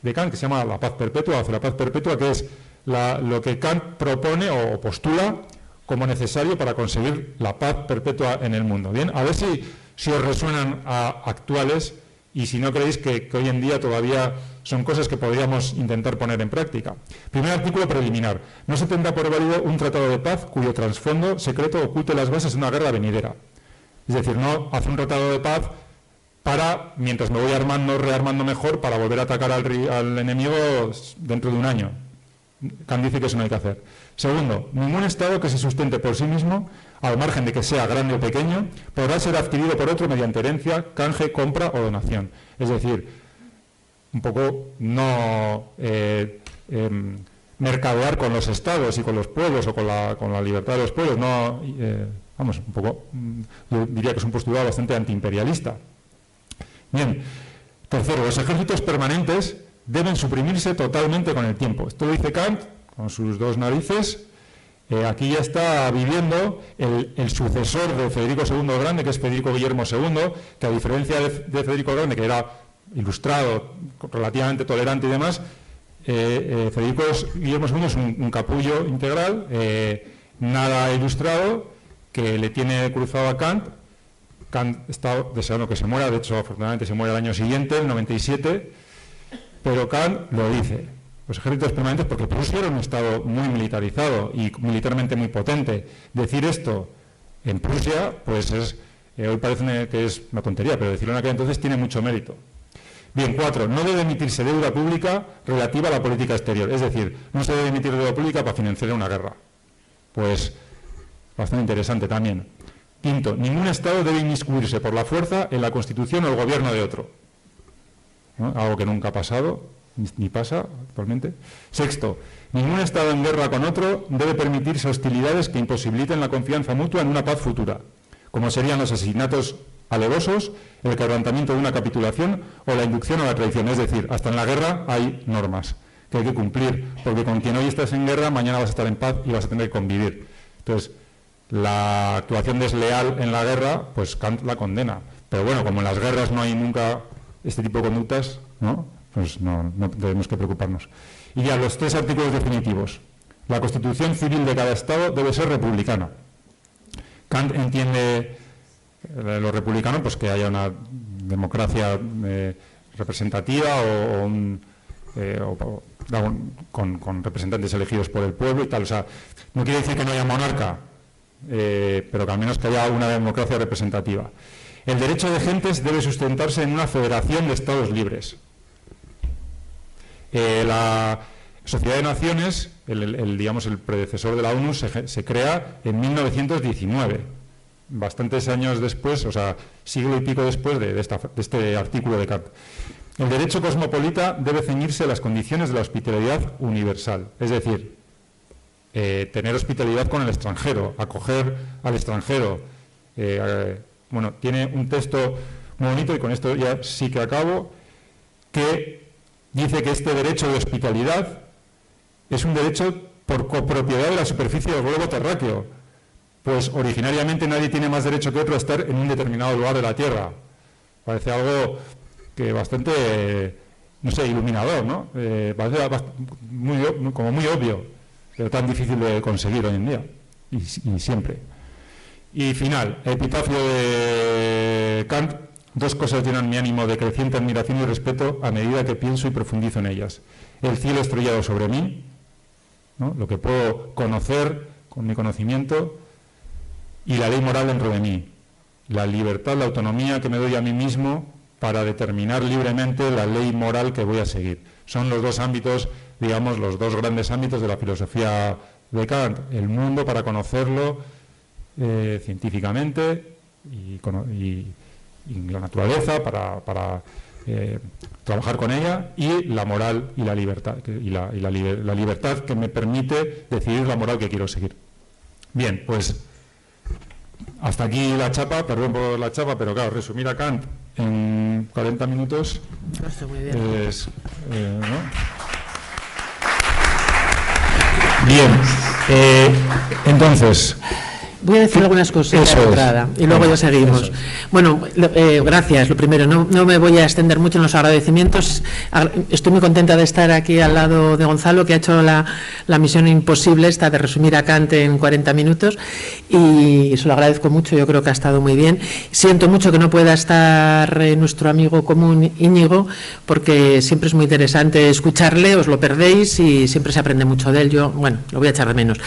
de Kant que se llama La paz perpetua, o la paz perpetua, que es lo que Kant propone o postula como necesario para conseguir la paz perpetua en el mundo. Bien, a ver si si os resuenan a actuales y si no creéis que hoy en día todavía son cosas que podríamos intentar poner en práctica. Primer artículo preliminar. No se tendrá por válido un tratado de paz cuyo trasfondo secreto oculte las bases de una guerra venidera. Es decir, no hace un tratado de paz para, mientras me voy armando, rearmando mejor, para volver a atacar al enemigo dentro de un año. Kant dice que eso no hay que hacer. Segundo, ningún Estado que se sustente por sí mismo, al margen de que sea grande o pequeño, podrá ser adquirido por otro mediante herencia, canje, compra o donación. Es decir, un poco no mercadear con los Estados y con los pueblos o con la libertad de los pueblos. No, vamos, un poco, yo diría que es un postulado bastante antiimperialista. Bien, tercero, los ejércitos permanentes deben suprimirse totalmente con el tiempo. Esto lo dice Kant, con sus dos narices. Aquí ya está viviendo el sucesor de Federico II el Grande, que es Federico Guillermo II, que a diferencia de Federico el Grande, que era ilustrado, relativamente tolerante y demás, Federico Guillermo II es un capullo integral, nada ilustrado, que le tiene cruzado a Kant. Kant está deseando que se muera, de hecho, afortunadamente se muere el año siguiente, el 97, pero Kant lo dice. Los ejércitos permanentes, porque Prusia era un estado muy militarizado y militarmente muy potente. Decir esto en Prusia, pues hoy parece que es una tontería, pero decirlo en aquel entonces tiene mucho mérito. Bien, 4. No debe emitirse deuda pública relativa a la política exterior. Es decir, no se debe emitir deuda pública para financiar una guerra. Pues bastante interesante también. 5. Ningún Estado debe inmiscuirse por la fuerza en la constitución o el gobierno de otro, ¿no? Algo que nunca ha pasado, ni pasa actualmente. 6. Ningún Estado en guerra con otro debe permitirse hostilidades que imposibiliten la confianza mutua en una paz futura, como serían los asesinatos alevosos, el quebrantamiento de una capitulación o la inducción a la traición. Es decir, hasta en la guerra hay normas que hay que cumplir, porque con quien hoy estás en guerra, mañana vas a estar en paz y vas a tener que convivir. Entonces, la actuación desleal en la guerra, pues Kant la condena. Pero bueno, como en las guerras no hay nunca este tipo de conductas, ¿no? Pues no tenemos que preocuparnos. Y ya los 3 artículos definitivos. La constitución civil de cada Estado debe ser republicana. Kant entiende lo republicano, pues que haya una democracia representativa con representantes elegidos por el pueblo y tal. O sea, no quiere decir que no haya monarca, pero que al menos que haya una democracia representativa. El derecho de gentes debe sustentarse en una federación de Estados libres. La Sociedad de Naciones, digamos el predecesor de la ONU, se crea en 1919, bastantes años después, o sea, siglo y pico después de este artículo de Kant. El derecho cosmopolita debe ceñirse a las condiciones de la hospitalidad universal, es decir, tener hospitalidad con el extranjero, acoger al extranjero. Bueno, tiene un texto muy bonito, y con esto ya sí que acabo, que dice que este derecho de hospitalidad es un derecho por copropiedad de la superficie del globo terráqueo, pues originariamente nadie tiene más derecho que otro a estar en un determinado lugar de la Tierra. Parece algo que bastante, no sé, iluminador, ¿no? Parece como muy obvio, pero tan difícil de conseguir hoy en día, y siempre. Y final, epitafio de Kant. 2 cosas llenan mi ánimo de creciente admiración y respeto a medida que pienso y profundizo en ellas. El cielo estrellado sobre mí, ¿no? Lo que puedo conocer con mi conocimiento, y la ley moral dentro de mí. La libertad, la autonomía que me doy a mí mismo para determinar libremente la ley moral que voy a seguir. Son los 2 ámbitos, digamos, los 2 grandes ámbitos de la filosofía de Kant. El mundo para conocerlo científicamente y la naturaleza para trabajar con ella, y la moral y la libertad, la libertad que me permite decidir la moral que quiero seguir. Bien, pues hasta aquí la chapa, perdón por la chapa, pero claro, resumir a Kant en 40 minutos muy bien. ¿No? Bien, entonces, Voy a decir algunas cosas de entrada y luego ya seguimos. Bueno, gracias. Lo primero, no me voy a extender mucho en los agradecimientos. Estoy muy contenta de estar aquí al lado de Gonzalo, que ha hecho la misión imposible esta de resumir a Kant en 40 minutos, y se lo agradezco mucho. Yo creo que ha estado muy bien. Siento mucho que no pueda estar nuestro amigo común Íñigo, porque siempre es muy interesante escucharle, os lo perdéis y siempre se aprende mucho de él. Yo, bueno, lo voy a echar de menos.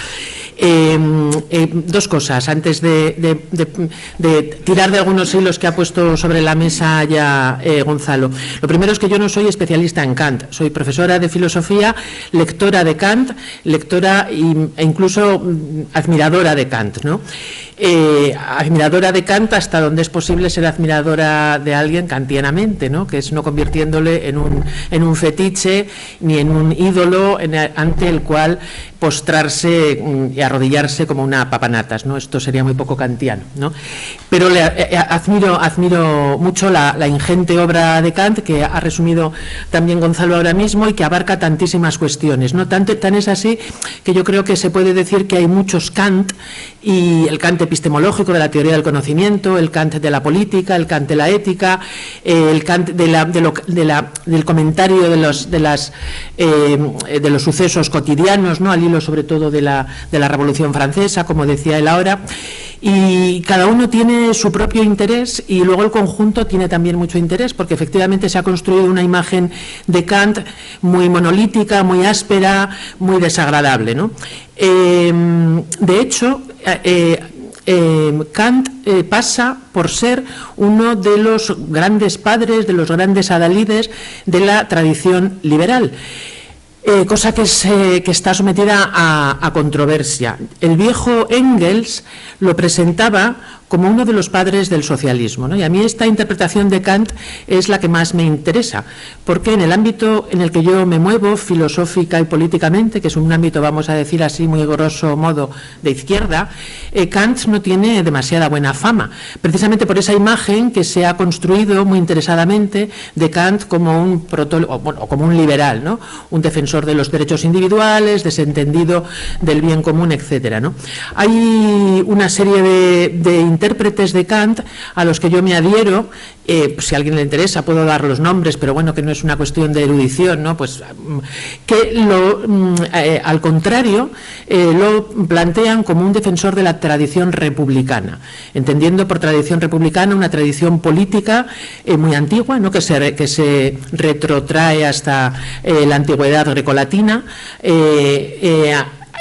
Dos cosas antes de tirar de algunos hilos que ha puesto sobre la mesa ya Gonzalo. Lo primero es que yo no soy especialista en Kant, soy profesora de filosofía, lectora de Kant, lectora e incluso admiradora de Kant, ¿no? Admiradora de Kant hasta donde es posible ser admiradora de alguien kantianamente, ¿no? Que es no convirtiéndole en un fetiche ni en un ídolo ante el cual postrarse y arrodillarse como una papanatas, ¿no? Esto sería muy poco kantiano, ¿no? Pero admiro mucho la ingente obra de Kant, que ha resumido también Gonzalo ahora mismo y que abarca tantísimas cuestiones, ¿no? Tan es así que yo creo que se puede decir que hay muchos Kant, y el Kant epistemológico de la teoría del conocimiento, el Kant de la política, el Kant de la ética, el Kant del comentario de los sucesos cotidianos, ¿no? Al hilo sobre todo de la Revolución Francesa, como decía él ahora, y cada uno tiene su propio interés y luego el conjunto tiene también mucho interés, porque efectivamente se ha construido una imagen de Kant muy monolítica, muy áspera, muy desagradable, ¿no? De hecho, Kant pasa por ser uno de los grandes padres, de los grandes adalides de la tradición liberal. Cosa que está sometida a controversia. El viejo Engels lo presentaba como uno de los padres del socialismo, ¿no? Y a mí esta interpretación de Kant es la que más me interesa, porque en el ámbito en el que yo me muevo, filosófica y políticamente, que es un ámbito, vamos a decir así, muy grosso modo, de izquierda, Kant no tiene demasiada buena fama, precisamente por esa imagen que se ha construido muy interesadamente de Kant como como un liberal, ¿no? Un defensor de los derechos individuales, desentendido del bien común, etcétera, ¿no? Hay una serie de intérpretes de Kant a los que yo me adhiero. Si a alguien le interesa puedo dar los nombres, pero bueno, que no es una cuestión de erudición, ¿no? Pues que al contrario lo plantean como un defensor de la tradición republicana, entendiendo por tradición republicana una tradición política muy antigua, ¿no? que se retrotrae hasta la antigüedad grecolatina,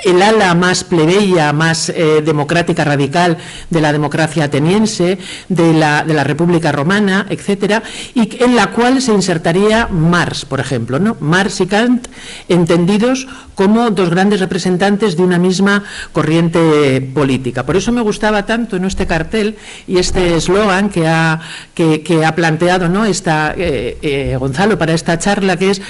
el ala más plebeya, más democrática radical de la democracia ateniense, de la República Romana, etcétera, y en la cual se insertaría Marx, por ejemplo, ¿no? Marx y Kant entendidos como dos grandes representantes de una misma corriente política. Por eso me gustaba tanto, ¿no?, este cartel y este eslogan que ha planteado, ¿no?, Gonzalo para esta charla, que es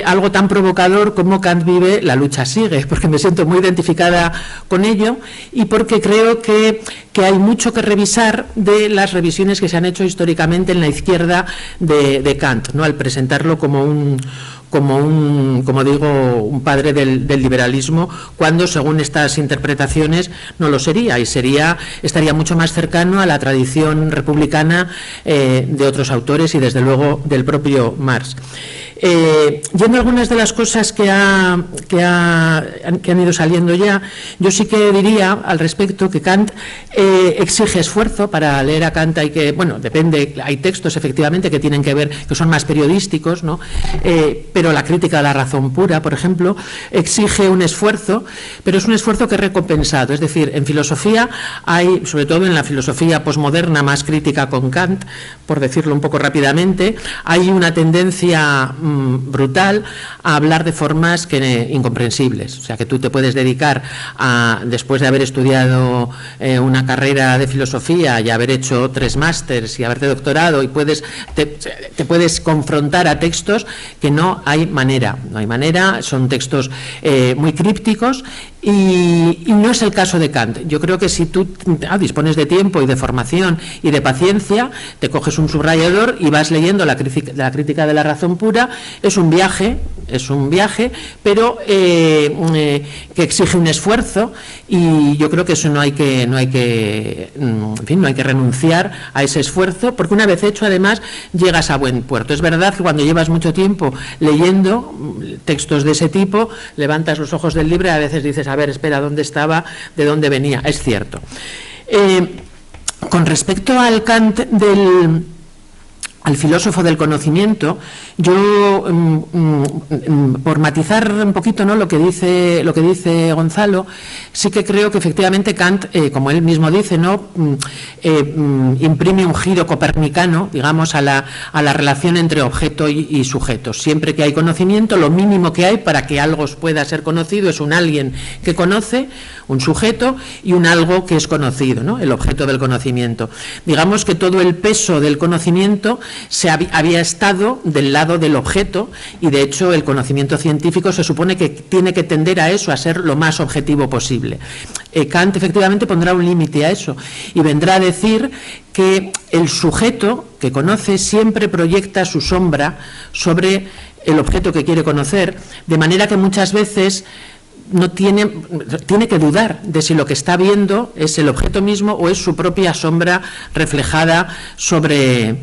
algo tan provocador como Kant vive, la lucha sigue, porque me siento muy identificada con ello y porque creo que hay mucho que revisar de las revisiones que se han hecho históricamente en la izquierda de Kant, ¿no?, al presentarlo como digo, un padre del liberalismo, cuando según estas interpretaciones no lo sería, y estaría mucho más cercano a la tradición republicana de otros autores y desde luego del propio Marx. Yendo a algunas de las cosas que han ido saliendo ya, yo sí que diría al respecto que Kant exige esfuerzo. Para leer a Kant hay que, bueno, depende, hay textos efectivamente que tienen que ver, que son más periodísticos, ¿no? Pero la crítica de la razón pura, por ejemplo, exige un esfuerzo, pero es un esfuerzo que es recompensado. Es decir, en filosofía hay, sobre todo en la filosofía posmoderna más crítica con Kant, por decirlo un poco rápidamente, hay una tendencia brutal a hablar de formas incomprensibles. O sea, que tú te puedes dedicar después de haber estudiado una carrera de filosofía y haber hecho 3 másters y haberte doctorado, y te puedes confrontar a textos que no hay manera, son textos muy crípticos Y no es el caso de Kant. Yo creo que si tú dispones de tiempo y de formación y de paciencia, te coges un subrayador y vas leyendo la crítica de la razón pura. Es un viaje, pero que exige un esfuerzo, y yo creo que eso no hay que renunciar a ese esfuerzo, porque una vez hecho, además, llegas a buen puerto. Es verdad que cuando llevas mucho tiempo leyendo textos de ese tipo, levantas los ojos del libro y a veces dices, a ver, espera, ¿dónde estaba? ¿De dónde venía? Es cierto. Con respecto al Kant al filósofo del conocimiento, yo, por matizar un poquito, ¿no?, lo que dice Gonzalo, sí que creo que efectivamente Kant, como él mismo dice, ¿no?, imprime un giro copernicano, digamos, a la relación entre objeto y sujeto. Siempre que hay conocimiento, lo mínimo que hay para que algo pueda ser conocido es un alguien que conoce, un sujeto, y un algo que es conocido, ¿no?, el objeto del conocimiento. Digamos que todo el peso del conocimiento había estado del lado del objeto, y de hecho el conocimiento científico se supone que tiene que tender a eso, a ser lo más objetivo posible. Kant efectivamente pondrá un límite a eso y vendrá a decir que el sujeto que conoce siempre proyecta su sombra sobre el objeto que quiere conocer, de manera que muchas veces tiene que dudar de si lo que está viendo es el objeto mismo o es su propia sombra reflejada sobre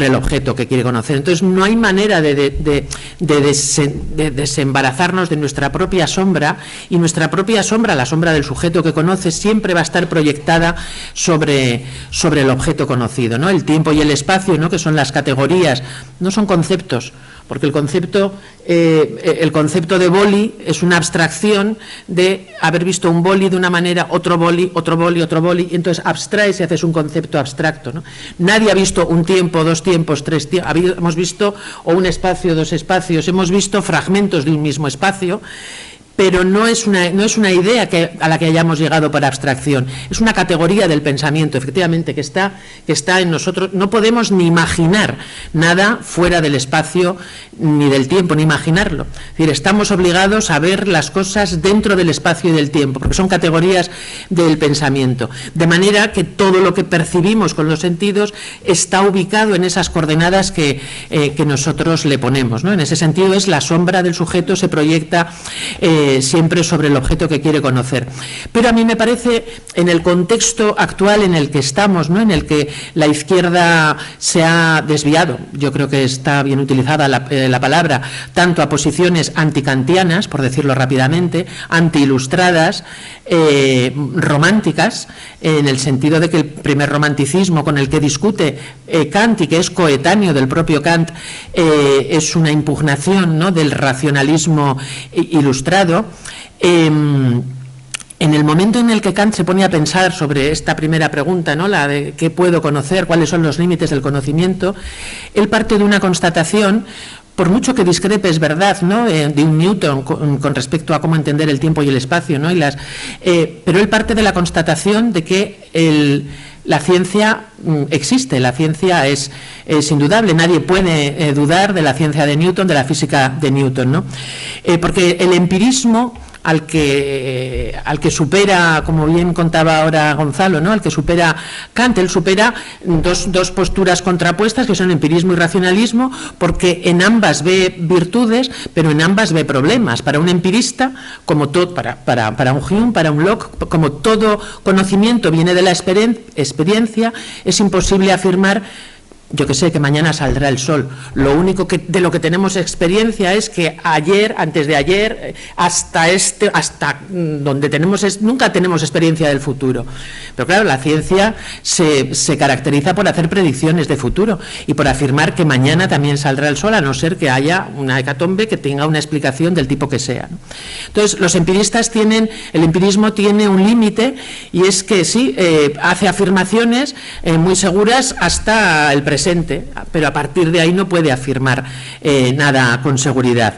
el objeto que quiere conocer. Entonces no hay manera de desembarazarnos de nuestra propia sombra, y nuestra propia sombra, la sombra del sujeto que conoce, siempre va a estar proyectada sobre el objeto conocido, ¿no? El tiempo y el espacio, ¿no?, que son las categorías, no son conceptos, porque el concepto de boli es una abstracción de haber visto un boli de una manera, otro boli, y entonces abstraes y haces un concepto abstracto, ¿no? Nadie ha visto un tiempo, dos tiempos, tres tiempos, hemos visto o un espacio, dos espacios, hemos visto fragmentos de un mismo espacio, pero no es una idea a la que hayamos llegado por abstracción, es una categoría del pensamiento, efectivamente, que está en nosotros. No podemos ni imaginar nada fuera del espacio ni del tiempo, ni imaginarlo. Es decir, estamos obligados a ver las cosas dentro del espacio y del tiempo, porque son categorías del pensamiento, de manera que todo lo que percibimos con los sentidos está ubicado en esas coordenadas que nosotros le ponemos, ¿no? En ese sentido es la sombra del sujeto, se proyecta siempre sobre el objeto que quiere conocer. Pero a mí me parece, en el contexto actual en el que estamos, ¿no?, en el que la izquierda se ha desviado, yo creo que está bien utilizada la palabra, tanto a posiciones antikantianas, por decirlo rápidamente, antiilustradas, románticas, en el sentido de que el primer romanticismo con el que discute Kant, y que es coetáneo del propio Kant, es una impugnación, ¿no?, del racionalismo ilustrado. En el momento en el que Kant se pone a pensar sobre esta primera pregunta, ¿no?, la de qué puedo conocer, cuáles son los límites del conocimiento, él parte de una constatación, por mucho que discrepe, es verdad, ¿no?, de un Newton con respecto a cómo entender el tiempo y el espacio, ¿no?, pero él parte de la constatación de que la ciencia existe, la ciencia es indudable, nadie puede dudar de la ciencia de Newton, de la física de Newton, ¿no? Porque el empirismo al que supera, como bien contaba ahora Gonzalo, ¿no?, al que supera Kant, él supera dos posturas contrapuestas, que son empirismo y racionalismo, porque en ambas ve virtudes, pero en ambas ve problemas. Para un empirista, como todo, para un Hume, para un Locke, como todo conocimiento viene de la experiencia, es imposible afirmar, yo que sé, que mañana saldrá el sol. Lo único de lo que tenemos experiencia es que ayer, antes de ayer, hasta donde nunca tenemos experiencia del futuro. Pero claro, la ciencia se caracteriza por hacer predicciones de futuro y por afirmar que mañana también saldrá el sol, a no ser que haya una hecatombe que tenga una explicación del tipo que sea, ¿no? Entonces, los empiristas el empirismo tiene un límite, y es que sí, hace afirmaciones muy seguras hasta el presente, pero a partir de ahí no puede afirmar nada con seguridad.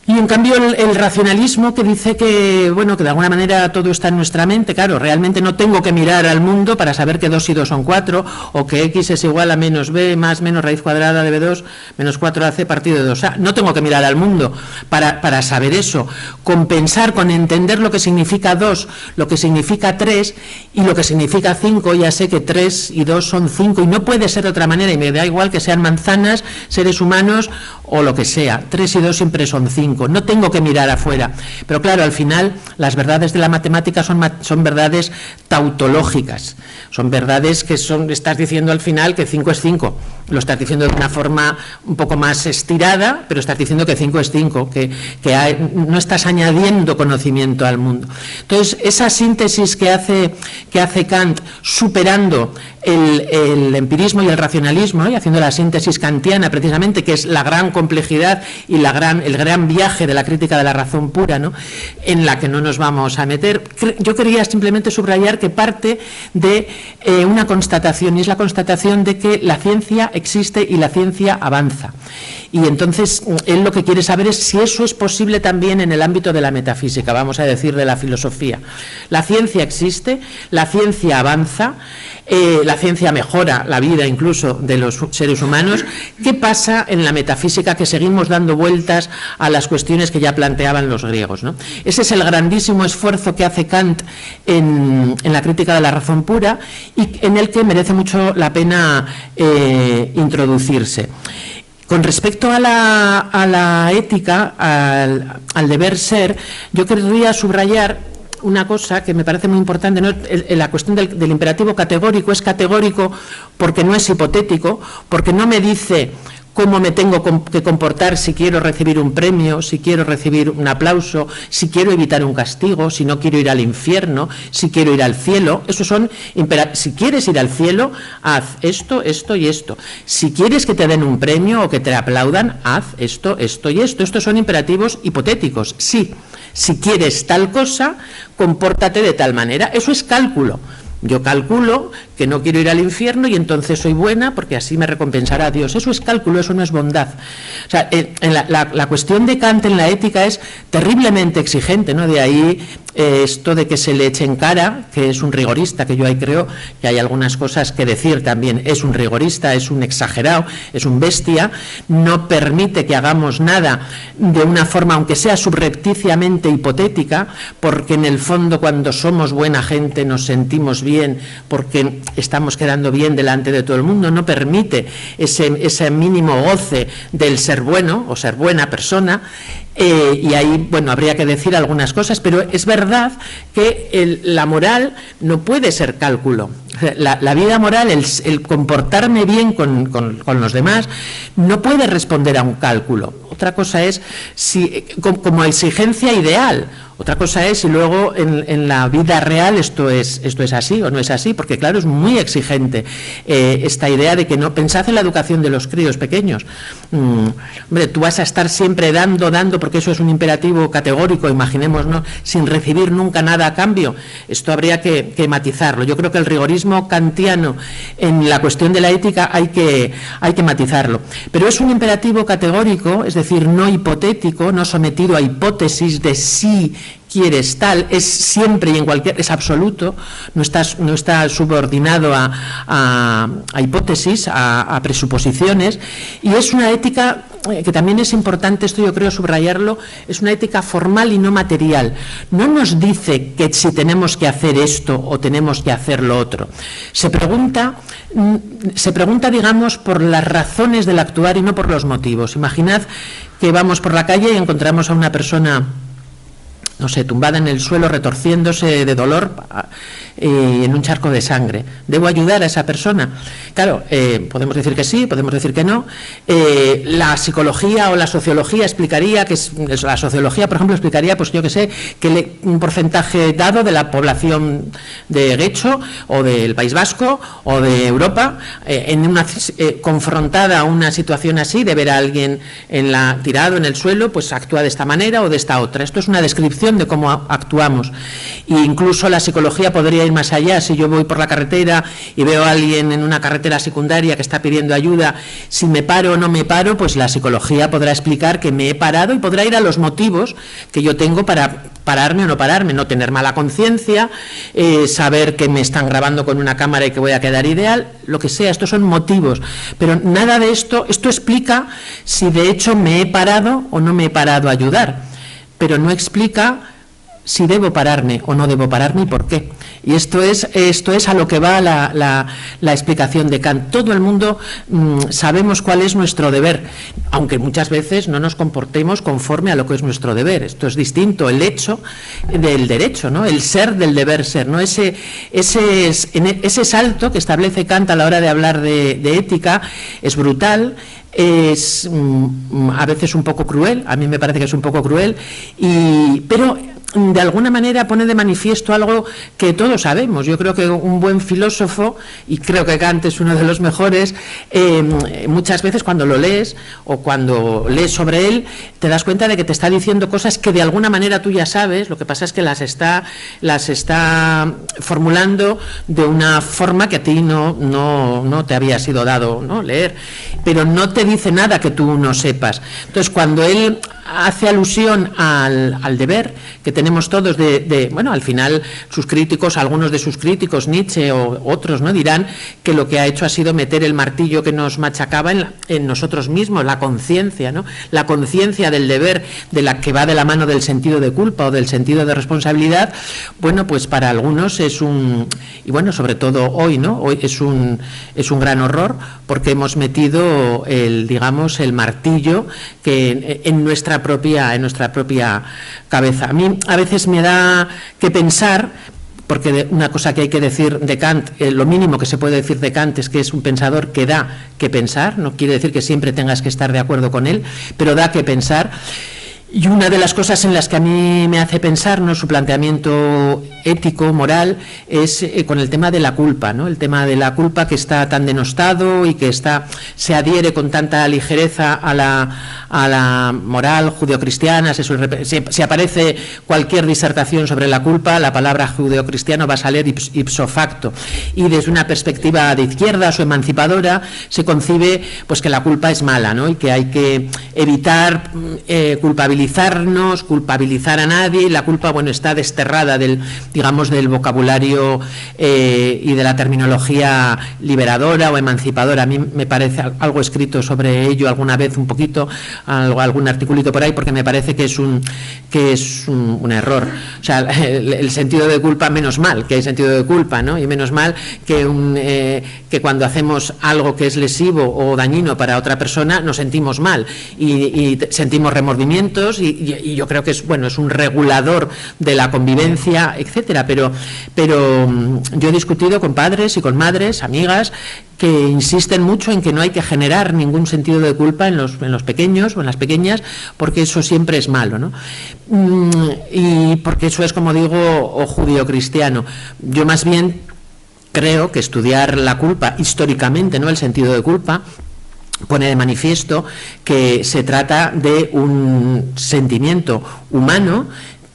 Y en cambio el racionalismo, que dice que, bueno, que de alguna manera todo está en nuestra mente, claro, realmente no tengo que mirar al mundo para saber que 2 y 2 son 4, o que x es igual a menos b más menos raíz cuadrada de b2 menos 4ac partido de 2a. No tengo que mirar al mundo para saber eso. Con pensar, con entender lo que significa 2, lo que significa 3 y lo que significa 5, ya sé que 3 y 2 son 5 y no puede ser de otra manera, y me da igual que sean manzanas, seres humanos o lo que sea. 3 y 2 siempre son 5. No tengo que mirar afuera. Pero claro, al final las verdades de la matemática son verdades tautológicas. Son verdades que estás diciendo al final que 5 es 5. Lo estás diciendo de una forma un poco más estirada, pero estás diciendo que 5 es 5, que no estás añadiendo conocimiento al mundo. Entonces, esa síntesis que hace Kant, superando el empirismo y el racionalismo, ¿no? Y haciendo la síntesis kantiana precisamente, que es la gran complejidad y el gran viaje de la crítica de la razón pura, ¿no? En la que no nos vamos a meter. Yo quería simplemente subrayar que parte de una constatación, y es la constatación de que la ciencia existe y la ciencia avanza. Y entonces él lo que quiere saber es si eso es posible también en el ámbito de la metafísica, vamos a decir de la filosofía. La ciencia existe, la ciencia avanza, la ciencia mejora la vida incluso de los seres humanos. ¿Qué pasa en la metafísica, que seguimos dando vueltas a las cuestiones que ya planteaban los griegos, ¿no? Ese es el grandísimo esfuerzo que hace Kant en la crítica de la razón pura, y en el que merece mucho la pena introducirse. Con respecto a la ética, al deber ser, yo querría subrayar una cosa que me parece muy importante, ¿no? La cuestión del imperativo categórico. Es categórico porque no es hipotético, porque no me dice cómo me tengo que comportar si quiero recibir un premio, si quiero recibir un aplauso, si quiero evitar un castigo, si no quiero ir al infierno, si quiero ir al cielo. Esos son si quieres ir al cielo, haz esto, esto y esto. Si quieres que te den un premio o que te aplaudan, haz esto, esto y esto. Estos son imperativos hipotéticos. Sí. Si quieres tal cosa, compórtate de tal manera. Eso es cálculo. Yo calculo que no quiero ir al infierno y entonces soy buena porque así me recompensará Dios. Eso es cálculo, eso no es bondad. O sea, la cuestión de Kant en la ética es terriblemente exigente, ¿no? De ahí esto de que se le eche en cara, que es un rigorista, que yo ahí creo que hay algunas cosas que decir también. Es un rigorista, es un exagerado, es un bestia, no permite que hagamos nada de una forma, aunque sea subrepticiamente hipotética, porque en el fondo cuando somos buena gente nos sentimos bien, porque estamos quedando bien delante de todo el mundo. No permite ese mínimo goce del ser bueno o ser buena persona. Y ahí, bueno, habría que decir algunas cosas, pero es verdad que la moral no puede ser cálculo. La vida moral, el comportarme bien con los demás, no puede responder a un cálculo. Otra cosa es como exigencia ideal. Otra cosa es si luego en la vida real esto es así o no es así, porque claro, es muy exigente esta idea de que no. Pensad en la educación de los críos pequeños. Hombre, tú vas a estar siempre dando, porque eso es un imperativo categórico, imaginémonos, sin recibir nunca nada a cambio. Esto habría que matizarlo. Yo creo que el rigorismo kantiano en la cuestión de la ética hay que matizarlo. Pero es un imperativo categórico, es decir, no hipotético, no sometido a hipótesis de sí quieres tal, es siempre y en cualquier, es absoluto, no está subordinado a hipótesis, a presuposiciones, y es una ética que también es importante, esto yo creo subrayarlo, es una ética formal y no material. No nos dice que si tenemos que hacer esto o tenemos que hacer lo otro. Se pregunta, digamos, por las razones del actuar y no por los motivos. Imaginad que vamos por la calle y encontramos a una persona, no sé, tumbada en el suelo, retorciéndose de dolor en un charco de sangre. ¿Debo ayudar a esa persona? Claro, podemos decir que sí, podemos decir que no. La psicología o la sociología explicaría la sociología, por ejemplo, explicaría, pues yo que sé, que un porcentaje dado de la población de Guecho o del País Vasco o de Europa, confrontada a una situación así, de ver a alguien tirado en el suelo, pues actúa de esta manera o de esta otra. Esto es una descripción de cómo actuamos. E incluso la psicología podría ir más allá. Si yo voy por la carretera y veo a alguien en una carretera secundaria que está pidiendo ayuda, si me paro o no me paro, pues la psicología podrá explicar que me he parado y podrá ir a los motivos que yo tengo para pararme o no pararme, no tener mala conciencia, saber que me están grabando con una cámara y que voy a quedar ideal, lo que sea. Estos son motivos, pero nada de esto explica si de hecho me he parado o no me he parado a ayudar, pero no explica si debo pararme o no debo pararme y por qué. Y esto es a lo que va la explicación de Kant. Todo el mundo sabemos cuál es nuestro deber, aunque muchas veces no nos comportemos conforme a lo que es nuestro deber. Esto es distinto, el hecho del derecho, ¿no? El ser del deber ser, ¿no? Ese salto que establece Kant a la hora de hablar de ética es brutal. Es a veces un poco cruel, a mí me parece que es un poco cruel, pero de alguna manera pone de manifiesto algo que todos sabemos. Yo creo que un buen filósofo, y creo que Kant es uno de los mejores, muchas veces cuando lo lees o cuando lees sobre él, te das cuenta de que te está diciendo cosas que de alguna manera tú ya sabes, lo que pasa es que las está formulando de una forma que a ti no te había sido dado, ¿no?, leer, pero no te dice nada que tú no sepas. Entonces, cuando él hace alusión al deber que tenemos todos bueno, al final algunos de sus críticos, Nietzsche o otros, ¿no?, dirán que lo que ha hecho ha sido meter el martillo que nos machacaba en nosotros mismos, la conciencia, ¿no?, la conciencia del deber, de la que va de la mano del sentido de culpa o del sentido de responsabilidad. Bueno, pues para algunos y bueno, sobre todo hoy, ¿no?, hoy es un gran horror, porque hemos metido el martillo que en nuestra propia cabeza. A mí a veces me da que pensar, porque una cosa que hay que decir de Kant, lo mínimo que se puede decir de Kant es que es un pensador que da que pensar, no quiere decir que siempre tengas que estar de acuerdo con él, pero da que pensar. Y una de las cosas en las que a mí me hace pensar, ¿no?, su planteamiento ético, moral, es con el tema de la culpa, ¿no?, el tema de la culpa que está tan denostado y que se adhiere con tanta ligereza a la moral judeocristiana. Si aparece cualquier disertación sobre la culpa, la palabra judeocristiano va a salir ipso facto, y desde una perspectiva de izquierdas o emancipadora se concibe pues que la culpa es mala, ¿no?, y que hay que evitar culpabilizar a nadie, y la culpa, bueno, está desterrada del vocabulario y de la terminología liberadora o emancipadora. A mí me parece algo escrito sobre ello alguna vez, un poquito, algún articulito por ahí, porque me parece que es un error. O sea, el sentido de culpa, menos mal que hay sentido de culpa, ¿no?, y menos mal que cuando hacemos algo que es lesivo o dañino para otra persona nos sentimos mal y sentimos remordimientos, y yo creo que es un regulador de la convivencia, etcétera. Pero yo he discutido con padres y con madres, amigas, que insisten mucho en que no hay que generar ningún sentido de culpa en los pequeños o en las pequeñas, porque eso siempre es malo, ¿no? Y porque eso es, como digo, o judeocristiano. Yo más bien creo que estudiar la culpa históricamente, ¿no?, el sentido de culpa, pone de manifiesto que se trata de un sentimiento humano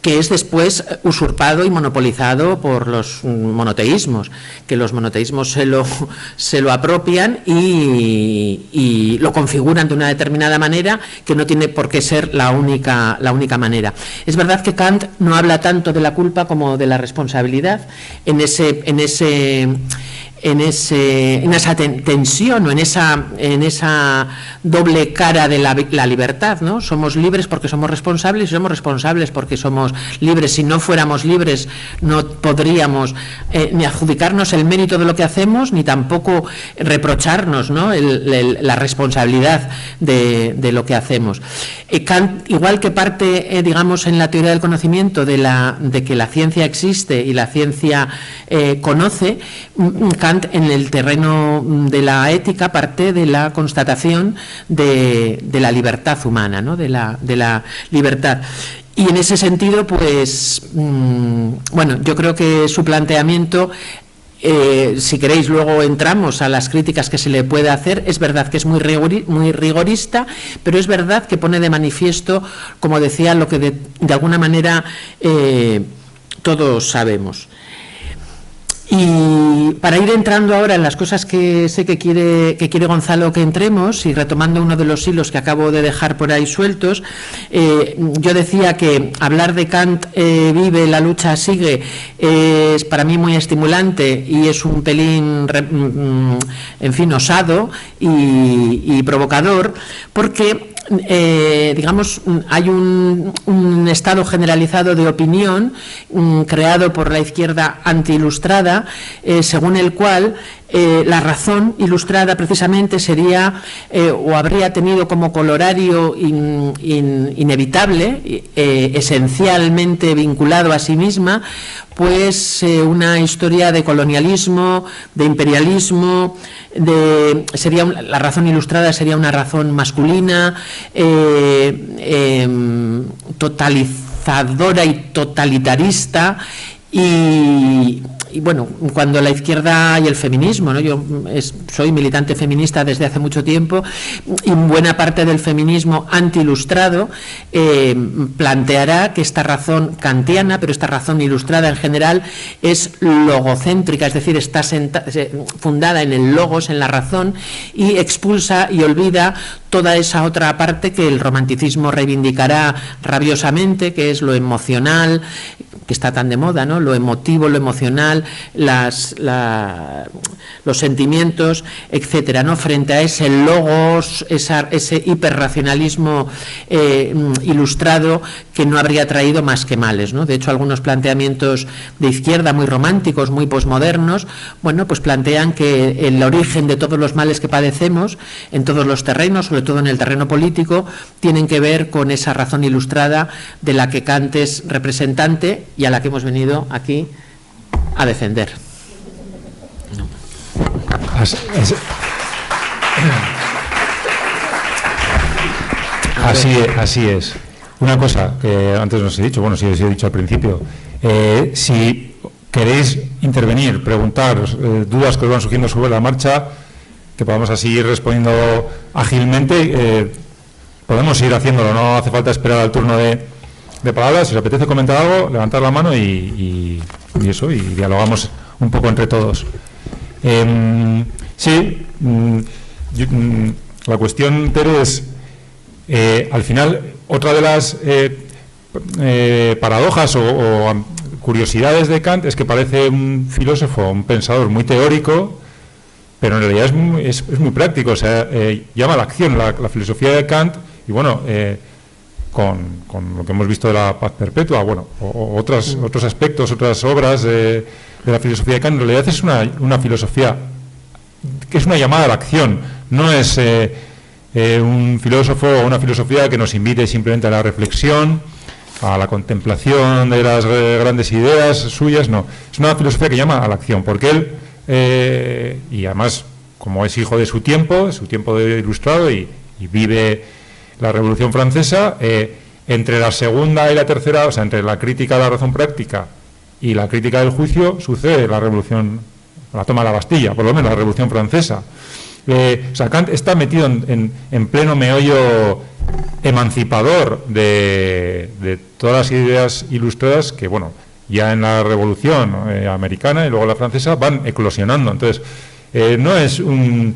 que es después usurpado y monopolizado por los monoteísmos, que los monoteísmos se lo apropian y lo configuran de una determinada manera que no tiene por qué ser la única manera. Es verdad que Kant no habla tanto de la culpa como de la responsabilidad en esa tensión o en esa doble cara de la libertad, ¿no? Somos libres porque somos responsables y somos responsables porque somos libres. Si no fuéramos libres no podríamos ni adjudicarnos el mérito de lo que hacemos, ni tampoco reprocharnos, ¿no?, la responsabilidad de lo que hacemos. Kant, igual que parte, en la teoría del conocimiento de que la ciencia existe y la ciencia conoce, Kant en el terreno de la ética parte de la constatación de la libertad humana, ¿no?, de la libertad. Y en ese sentido, pues, yo creo que su planteamiento, si queréis luego entramos a las críticas que se le puede hacer, es verdad que es muy rigorista, pero es verdad que pone de manifiesto, como decía, lo que de alguna manera todos sabemos. Y para ir entrando ahora en las cosas que sé que quiere Gonzalo que entremos, y retomando uno de los hilos que acabo de dejar por ahí sueltos, yo decía que hablar de Kant vive, la lucha sigue, es para mí muy estimulante y es un pelín, en fin, osado y provocador, porque digamos, hay un estado generalizado de opinión creado por la izquierda antiilustrada, según el cual la razón ilustrada precisamente sería o habría tenido como colorario inevitable, esencialmente vinculado a sí misma, pues una historia de colonialismo, de imperialismo, la razón ilustrada sería una razón masculina, totalizadora y totalitarista, y bueno, cuando la izquierda y el feminismo, ¿no? Yo soy militante feminista desde hace mucho tiempo, y buena parte del feminismo antiilustrado planteará que esta razón kantiana, pero esta razón ilustrada en general, es logocéntrica, es decir, está fundada en el logos, en la razón, y expulsa y olvida toda esa otra parte que el romanticismo reivindicará rabiosamente, que es lo emocional, que está tan de moda, ¿no? Lo emotivo, lo emocional, los sentimientos, etcétera, ¿no? Frente a ese logos, ese hiperracionalismo ilustrado que no habría traído más que males, ¿no? De hecho, algunos planteamientos de izquierda muy románticos, muy posmodernos, bueno, pues plantean que el origen de todos los males que padecemos en todos los terrenos, sobre todo en el terreno político, tienen que ver con esa razón ilustrada de la que Kant es representante y a la que hemos venido aquí a defender. Así es. Una cosa que antes no os he dicho, bueno, sí os he dicho al principio, si queréis intervenir, preguntar, dudas que os van surgiendo sobre la marcha, que podamos así ir respondiendo ágilmente, podemos ir haciéndolo, no hace falta esperar al turno de palabras. Si os apetece comentar algo, levantar la mano y eso, y dialogamos un poco entre todos. La cuestión, Tere, es al final otra de las paradojas o curiosidades de Kant es que parece un filósofo, un pensador muy teórico, pero en realidad es muy práctico. O sea, llama a la acción la filosofía de Kant, y bueno, con lo que hemos visto de la paz perpetua, bueno, o otros aspectos, otras obras de la filosofía de Kant, en realidad es una filosofía que es una llamada a la acción, no es un filósofo o una filosofía que nos invite simplemente a la reflexión, a la contemplación de las grandes ideas suyas, no, es una filosofía que llama a la acción, porque él, y además como es hijo de su tiempo de ilustrado, y vive la Revolución Francesa, entre la segunda y la tercera, o sea, entre la crítica de la razón práctica y la crítica del juicio, sucede la revolución, la toma de la Bastilla, por lo menos la Revolución Francesa. O sea, Kant está metido en pleno meollo emancipador de todas las ideas ilustradas que, bueno, ya en la Revolución americana y luego la francesa van eclosionando. Entonces, no es un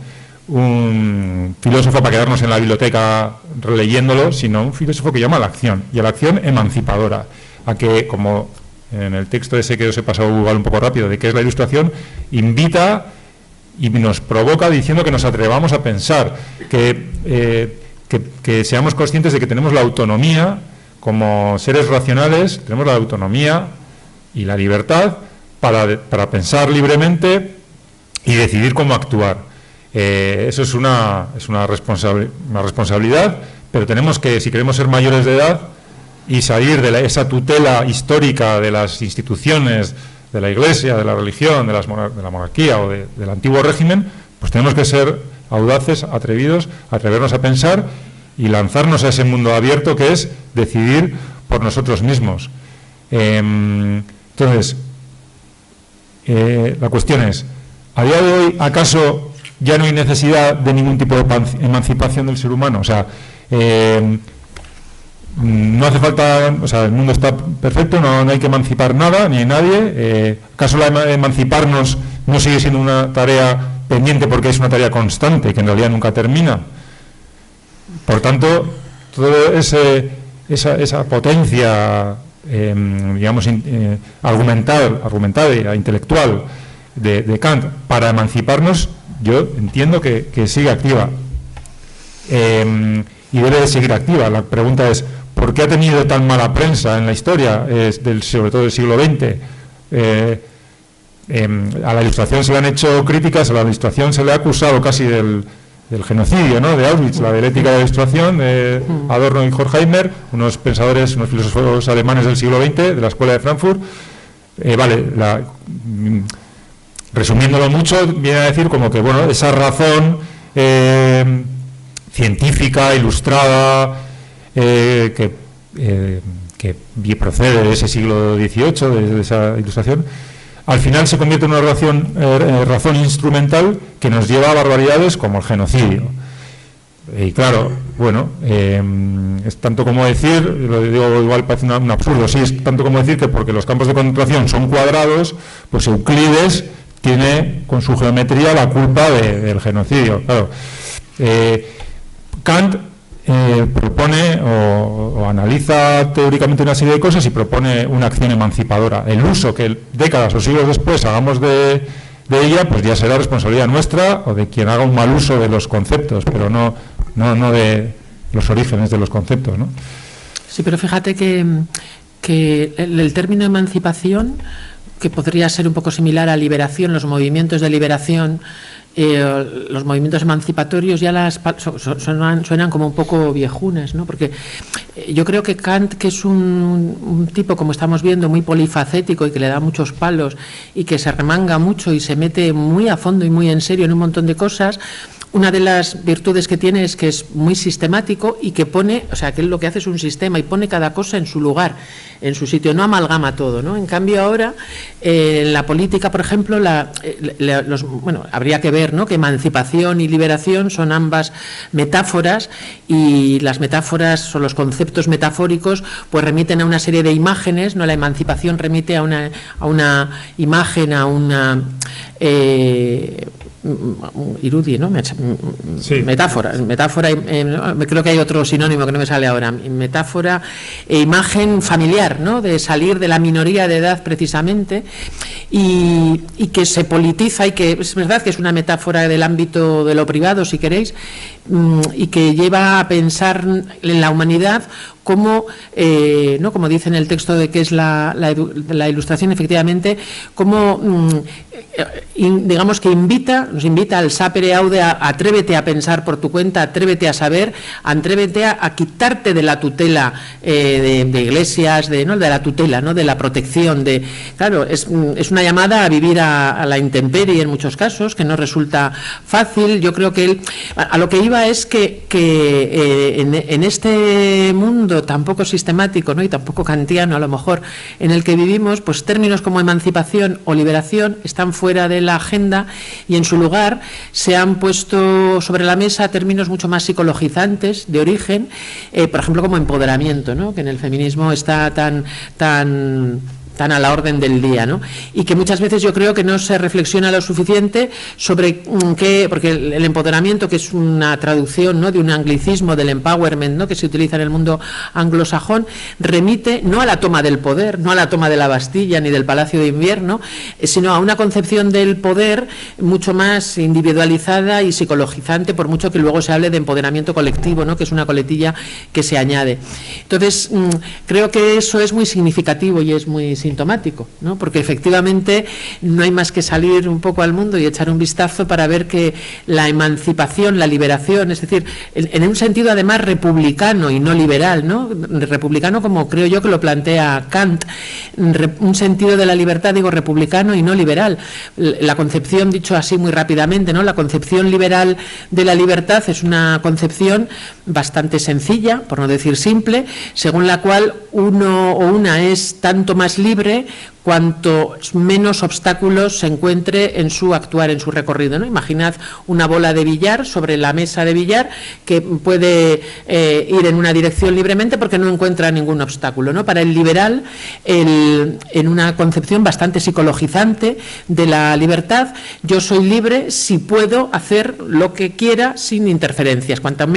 filósofo para quedarnos en la biblioteca releyéndolo, sino un filósofo que llama a la acción, y a la acción emancipadora, a que, como en el texto ese que os he pasado igual un poco rápido, de qué es la ilustración, invita y nos provoca diciendo que nos atrevamos a pensar, que seamos conscientes de que tenemos la autonomía, como seres racionales, tenemos la autonomía y la libertad para pensar libremente y decidir cómo actuar. Eso es una responsabilidad, pero tenemos que, si queremos ser mayores de edad y salir de esa tutela histórica de las instituciones, de la Iglesia, de la religión, de la monarquía o del antiguo régimen, pues tenemos que ser audaces, atrevidos, atrevernos a pensar y lanzarnos a ese mundo abierto que es decidir por nosotros mismos. Entonces, la cuestión es, ¿a día de hoy acaso ya no hay necesidad de ningún tipo de emancipación del ser humano? O sea, no hace falta, o sea, el mundo está perfecto, no hay que emancipar nada, ni nadie. ¿Acaso emanciparnos no sigue siendo una tarea pendiente porque es una tarea constante, que en realidad nunca termina? Por tanto, toda esa potencia, digamos, argumentada, intelectual de Kant para emanciparnos, yo entiendo que sigue activa. Y debe de seguir activa. La pregunta es, ¿por qué ha tenido tan mala prensa en la historia, sobre todo del siglo XX? A la Ilustración se le han hecho críticas, a la Ilustración se le ha acusado casi del genocidio, ¿no?, de Auschwitz, la dialéctica de la Ilustración, de Adorno y Horkheimer, unos pensadores, unos filósofos alemanes del siglo XX, de la Escuela de Frankfurt. Resumiéndolo mucho, viene a decir como que, bueno, esa razón científica, ilustrada, que procede de ese siglo XVIII, de esa Ilustración, al final se convierte en una razón instrumental que nos lleva a barbaridades como el genocidio. Y claro, bueno, es tanto como decir, lo digo igual parece un absurdo, sí, es tanto como decir que porque los campos de concentración son cuadrados, pues Euclides tiene con su geometría la culpa del genocidio. Claro. Kant propone o analiza teóricamente una serie de cosas y propone una acción emancipadora. El uso que décadas o siglos después hagamos de ella, pues ya será responsabilidad nuestra o de quien haga un mal uso de los conceptos, pero no de los orígenes de los conceptos, ¿no? Sí, pero fíjate que el término emancipación, que podría ser un poco similar a liberación, los movimientos de liberación, los movimientos emancipatorios ya suenan como un poco viejunes, ¿no? Porque yo creo que Kant, que es un tipo, como estamos viendo, muy polifacético y que le da muchos palos y que se remanga mucho y se mete muy a fondo y muy en serio en un montón de cosas, una de las virtudes que tiene es que es muy sistemático y que pone, o sea, que él lo que hace es un sistema y pone cada cosa en su lugar, en su sitio, no amalgama todo, ¿no? En cambio ahora, en la política, por ejemplo, bueno, habría que ver, ¿no?, que emancipación y liberación son ambas metáforas, y las metáforas o los conceptos metafóricos pues remiten a una serie de imágenes, ¿no? La emancipación remite a una imagen, a una irudi, ¿no? Sí. Metáfora, creo que hay otro sinónimo que no me sale ahora, metáfora e imagen familiar, ¿no?, de salir de la minoría de edad precisamente, y que se politiza, y que es verdad que es una metáfora del ámbito de lo privado, si queréis, y que lleva a pensar en la humanidad como, ¿no?, como dice en el texto de que es la Ilustración, efectivamente, como digamos que nos invita al sapere aude, atrévete a pensar por tu cuenta, atrévete a saber, atrévete a quitarte de la tutela de iglesias, de la tutela, ¿no?, de la protección, claro, es una llamada a vivir a la intemperie en muchos casos, que no resulta fácil. Yo creo que a lo que iba es que en este mundo tan poco sistemático, ¿no?, y tan poco kantiano a lo mejor en el que vivimos, pues términos como emancipación o liberación están fuera de la agenda, y en su lugar se han puesto sobre la mesa términos mucho más psicologizantes de origen, por ejemplo como empoderamiento, ¿no?, que en el feminismo está tan a la orden del día, ¿no? Y que muchas veces yo creo que no se reflexiona lo suficiente sobre porque el empoderamiento, que es una traducción, ¿no?, de un anglicismo, del empowerment, ¿no?, que se utiliza en el mundo anglosajón, remite no a la toma del poder, no a la toma de la Bastilla ni del Palacio de Invierno, sino a una concepción del poder mucho más individualizada y psicologizante, por mucho que luego se hable de empoderamiento colectivo, ¿no?, que es una coletilla que se añade. Entonces, creo que eso es muy significativo y es muy sintomático, ¿no?, porque efectivamente no hay más que salir un poco al mundo y echar un vistazo para ver que la emancipación, la liberación, es decir, en un sentido además republicano y no liberal, ¿no?, republicano como creo yo que lo plantea Kant, un sentido de la libertad, digo, republicano y no liberal. La concepción, dicho así muy rápidamente, ¿no?, la concepción liberal de la libertad es una concepción bastante sencilla, por no decir simple, según la cual uno o una es tanto más libre cuanto menos obstáculos se encuentre en su actuar, en su recorrido, ¿no? Imaginad una bola de billar sobre la mesa de billar que puede ir en una dirección libremente porque no encuentra ningún obstáculo, ¿no? Para el liberal, en una concepción bastante psicologizante de la libertad, yo soy libre si puedo hacer lo que quiera sin interferencias. Cuantas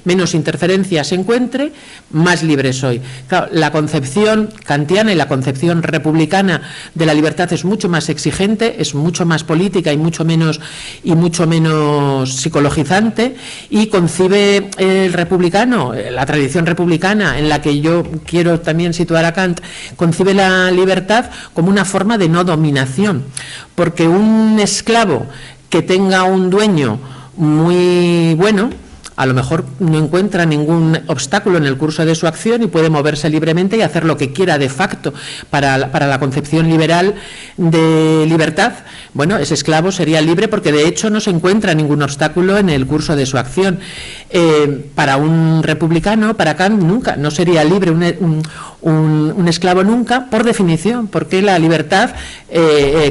menos interferencias encuentre, más libre soy. Claro, la concepción kantiana y la concepción republicana de la libertad es mucho más exigente, es mucho más política y mucho menos psicologizante, y concibe el republicano, la tradición republicana en la que yo quiero también situar a Kant, concibe la libertad como una forma de no dominación, porque un esclavo que tenga un dueño muy bueno, a lo mejor no encuentra ningún obstáculo en el curso de su acción y puede moverse libremente y hacer lo que quiera de facto. Para la concepción liberal de libertad, bueno, ese esclavo sería libre porque de hecho no se encuentra ningún obstáculo en el curso de su acción. Para un republicano, para Kant, nunca, no sería libre un esclavo nunca, por definición, porque la libertad,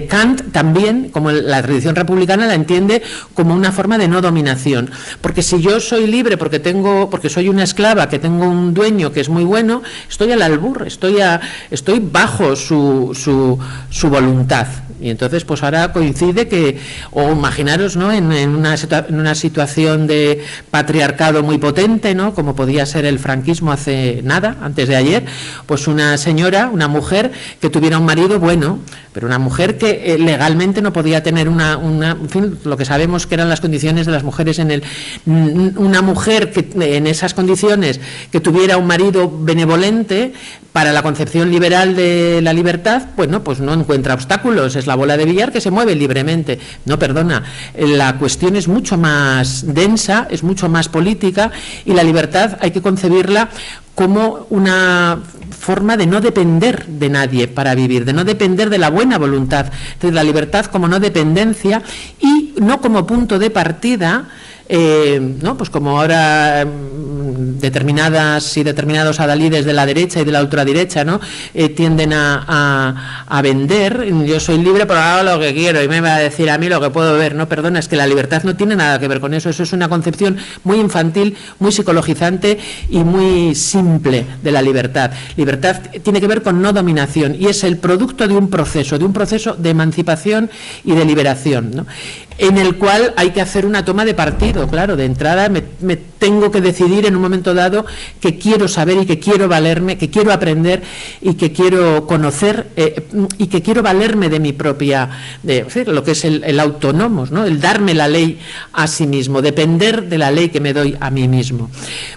Kant también, como la tradición republicana, la entiende como una forma de no dominación. Porque si yo soy libre porque soy una esclava, que tengo un dueño que es muy bueno, estoy al albur, estoy bajo su voluntad. Y entonces, pues ahora coincide que, o imaginaros, ¿no?, en una situación de patriarcado muy potente, ¿no?, como podía ser el franquismo antes de ayer, pues una señora, una mujer que tuviera un marido bueno, pero una mujer que legalmente no podía tener en fin, lo que sabemos que eran las condiciones de las mujeres una mujer que en esas condiciones que tuviera un marido benevolente, para la concepción liberal de la libertad, bueno, pues no encuentra obstáculos, es la bola de billar que se mueve libremente. No, perdona, la cuestión es mucho más densa, es mucho más política, y la libertad hay que concebirla como una forma de no depender de nadie para vivir, de no depender de la buena voluntad. Entonces, la libertad como no dependencia y no como punto de partida, ¿no? Pues como ahora determinadas y determinados adalides de la derecha y de la ultraderecha, ¿no?, tienden a vender, yo soy libre pero hago lo que quiero y me va a decir a mí lo que puedo ver. No, perdona, es que la libertad no tiene nada que ver con eso. Eso es una concepción muy infantil, muy psicologizante y muy simple de la libertad. Libertad tiene que ver con no dominación y es el producto de un proceso de emancipación y de liberación, ¿no?, en el cual hay que hacer una toma de partido. Claro, de entrada me tengo que decidir en un momento dado que quiero saber y que quiero valerme, que quiero aprender y que quiero conocer y que quiero valerme de mi propia, lo que es el autónomos, ¿no?, el darme la ley a sí mismo, depender de la ley que me doy a mí mismo.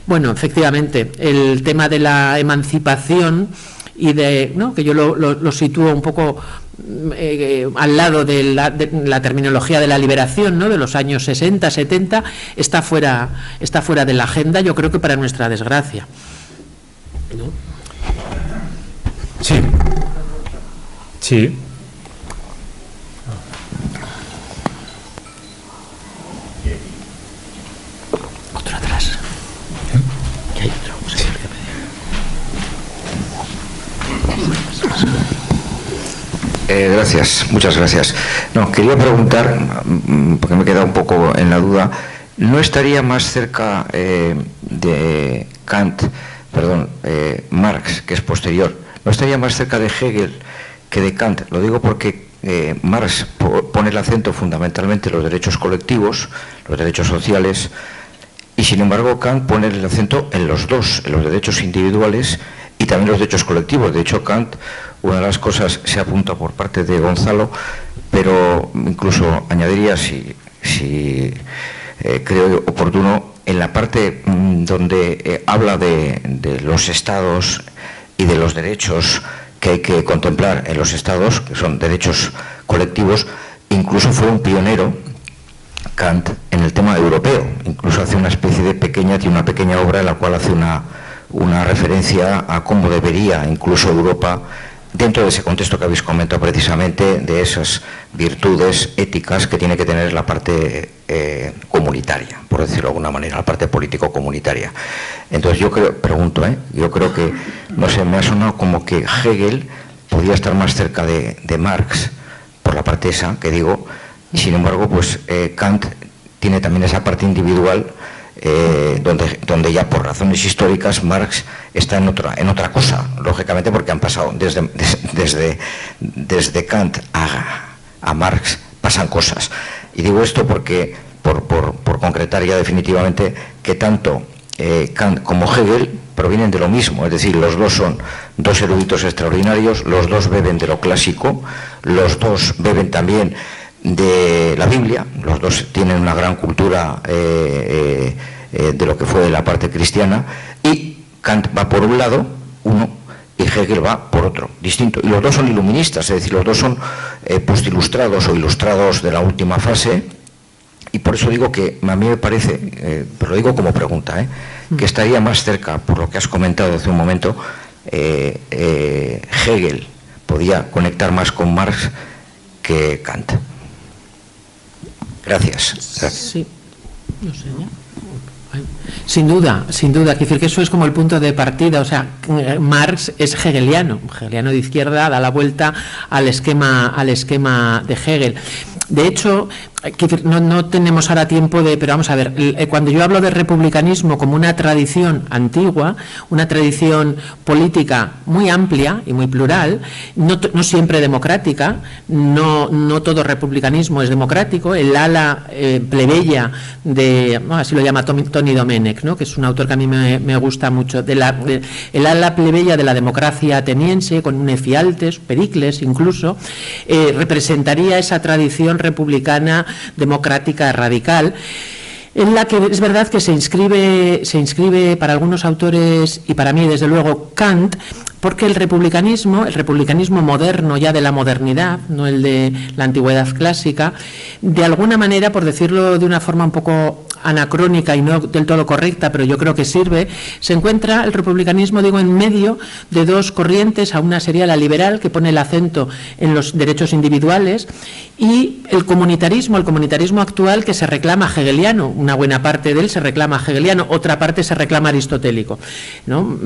Bueno, efectivamente, el tema de la emancipación y ¿no?, que yo lo sitúo un poco al lado de la terminología de la liberación, ¿no?, de los años 60, 70, está fuera de la agenda, yo creo que para nuestra desgracia, ¿no? Sí. Sí. Otro atrás. ¿Qué hay otro? Sí. Gracias, muchas gracias. No, quería preguntar, porque me he quedado un poco en la duda, ¿no estaría más cerca de Marx, que es posterior, no estaría más cerca de Hegel que de Kant? Lo digo porque Marx pone el acento fundamentalmente en los derechos colectivos, los derechos sociales, y sin embargo Kant pone el acento en los dos, en los derechos individuales y también los derechos colectivos. De hecho, Kant, una de las cosas, se apunta por parte de Gonzalo, pero incluso añadiría, si creo oportuno, en la parte donde habla de los estados y de los derechos que hay que contemplar en los estados, que son derechos colectivos. Incluso fue un pionero, Kant, en el tema europeo. Incluso hace una especie de tiene una pequeña obra en la cual hace una referencia a cómo debería incluso Europa, dentro de ese contexto que habéis comentado precisamente, de esas virtudes éticas que tiene que tener la parte comunitaria, por decirlo de alguna manera, la parte político-comunitaria. Entonces yo creo que, no sé, me ha sonado como que Hegel podía estar más cerca de Marx, por la parte esa que digo, y sin embargo, pues Kant tiene también esa parte individual, donde ya por razones históricas Marx está en otra cosa, lógicamente, porque han pasado desde Kant a Marx, pasan cosas. Y digo esto porque por concretar ya definitivamente que tanto Kant como Hegel provienen de lo mismo, es decir, los dos son dos eruditos extraordinarios, los dos beben de lo clásico, los dos beben también de la Biblia, los dos tienen una gran cultura de lo que fue la parte cristiana, y Kant va por un lado, uno, y Hegel va por otro, distinto. Y los dos son iluministas, es decir, los dos son postilustrados o ilustrados de la última fase, y por eso digo que a mí me parece, pero lo digo como pregunta, que estaría más cerca, por lo que has comentado hace un momento, Hegel podía conectar más con Marx que Kant. Gracias. Sí, no sé ya. Sin duda, quiero decir que eso es como el punto de partida, o sea, Marx es hegeliano de izquierda, da la vuelta al esquema de Hegel. De hecho, no tenemos ahora tiempo pero vamos a ver, cuando yo hablo de republicanismo como una tradición antigua, una tradición política muy amplia y muy plural, no siempre democrática, no todo republicanismo es democrático, el ala plebeya así lo llama Tony Domenech, ¿no?, que es un autor que a mí me gusta mucho, el ala plebeya de la democracia ateniense, con un Efialtes, Pericles incluso, representaría esa tradición republicana democrática radical, en la que es verdad que se inscribe para algunos autores y para mí desde luego Kant, porque el republicanismo moderno, ya de la modernidad, no el de la antigüedad clásica, de alguna manera, por decirlo de una forma un poco anacrónica y no del todo correcta, pero yo creo que sirve, se encuentra el republicanismo, digo, en medio de dos corrientes. A una sería la liberal, que pone el acento en los derechos individuales, y el comunitarismo actual, que se reclama hegeliano. Una buena parte de él se reclama hegeliano, otra parte se reclama aristotélico, ¿no?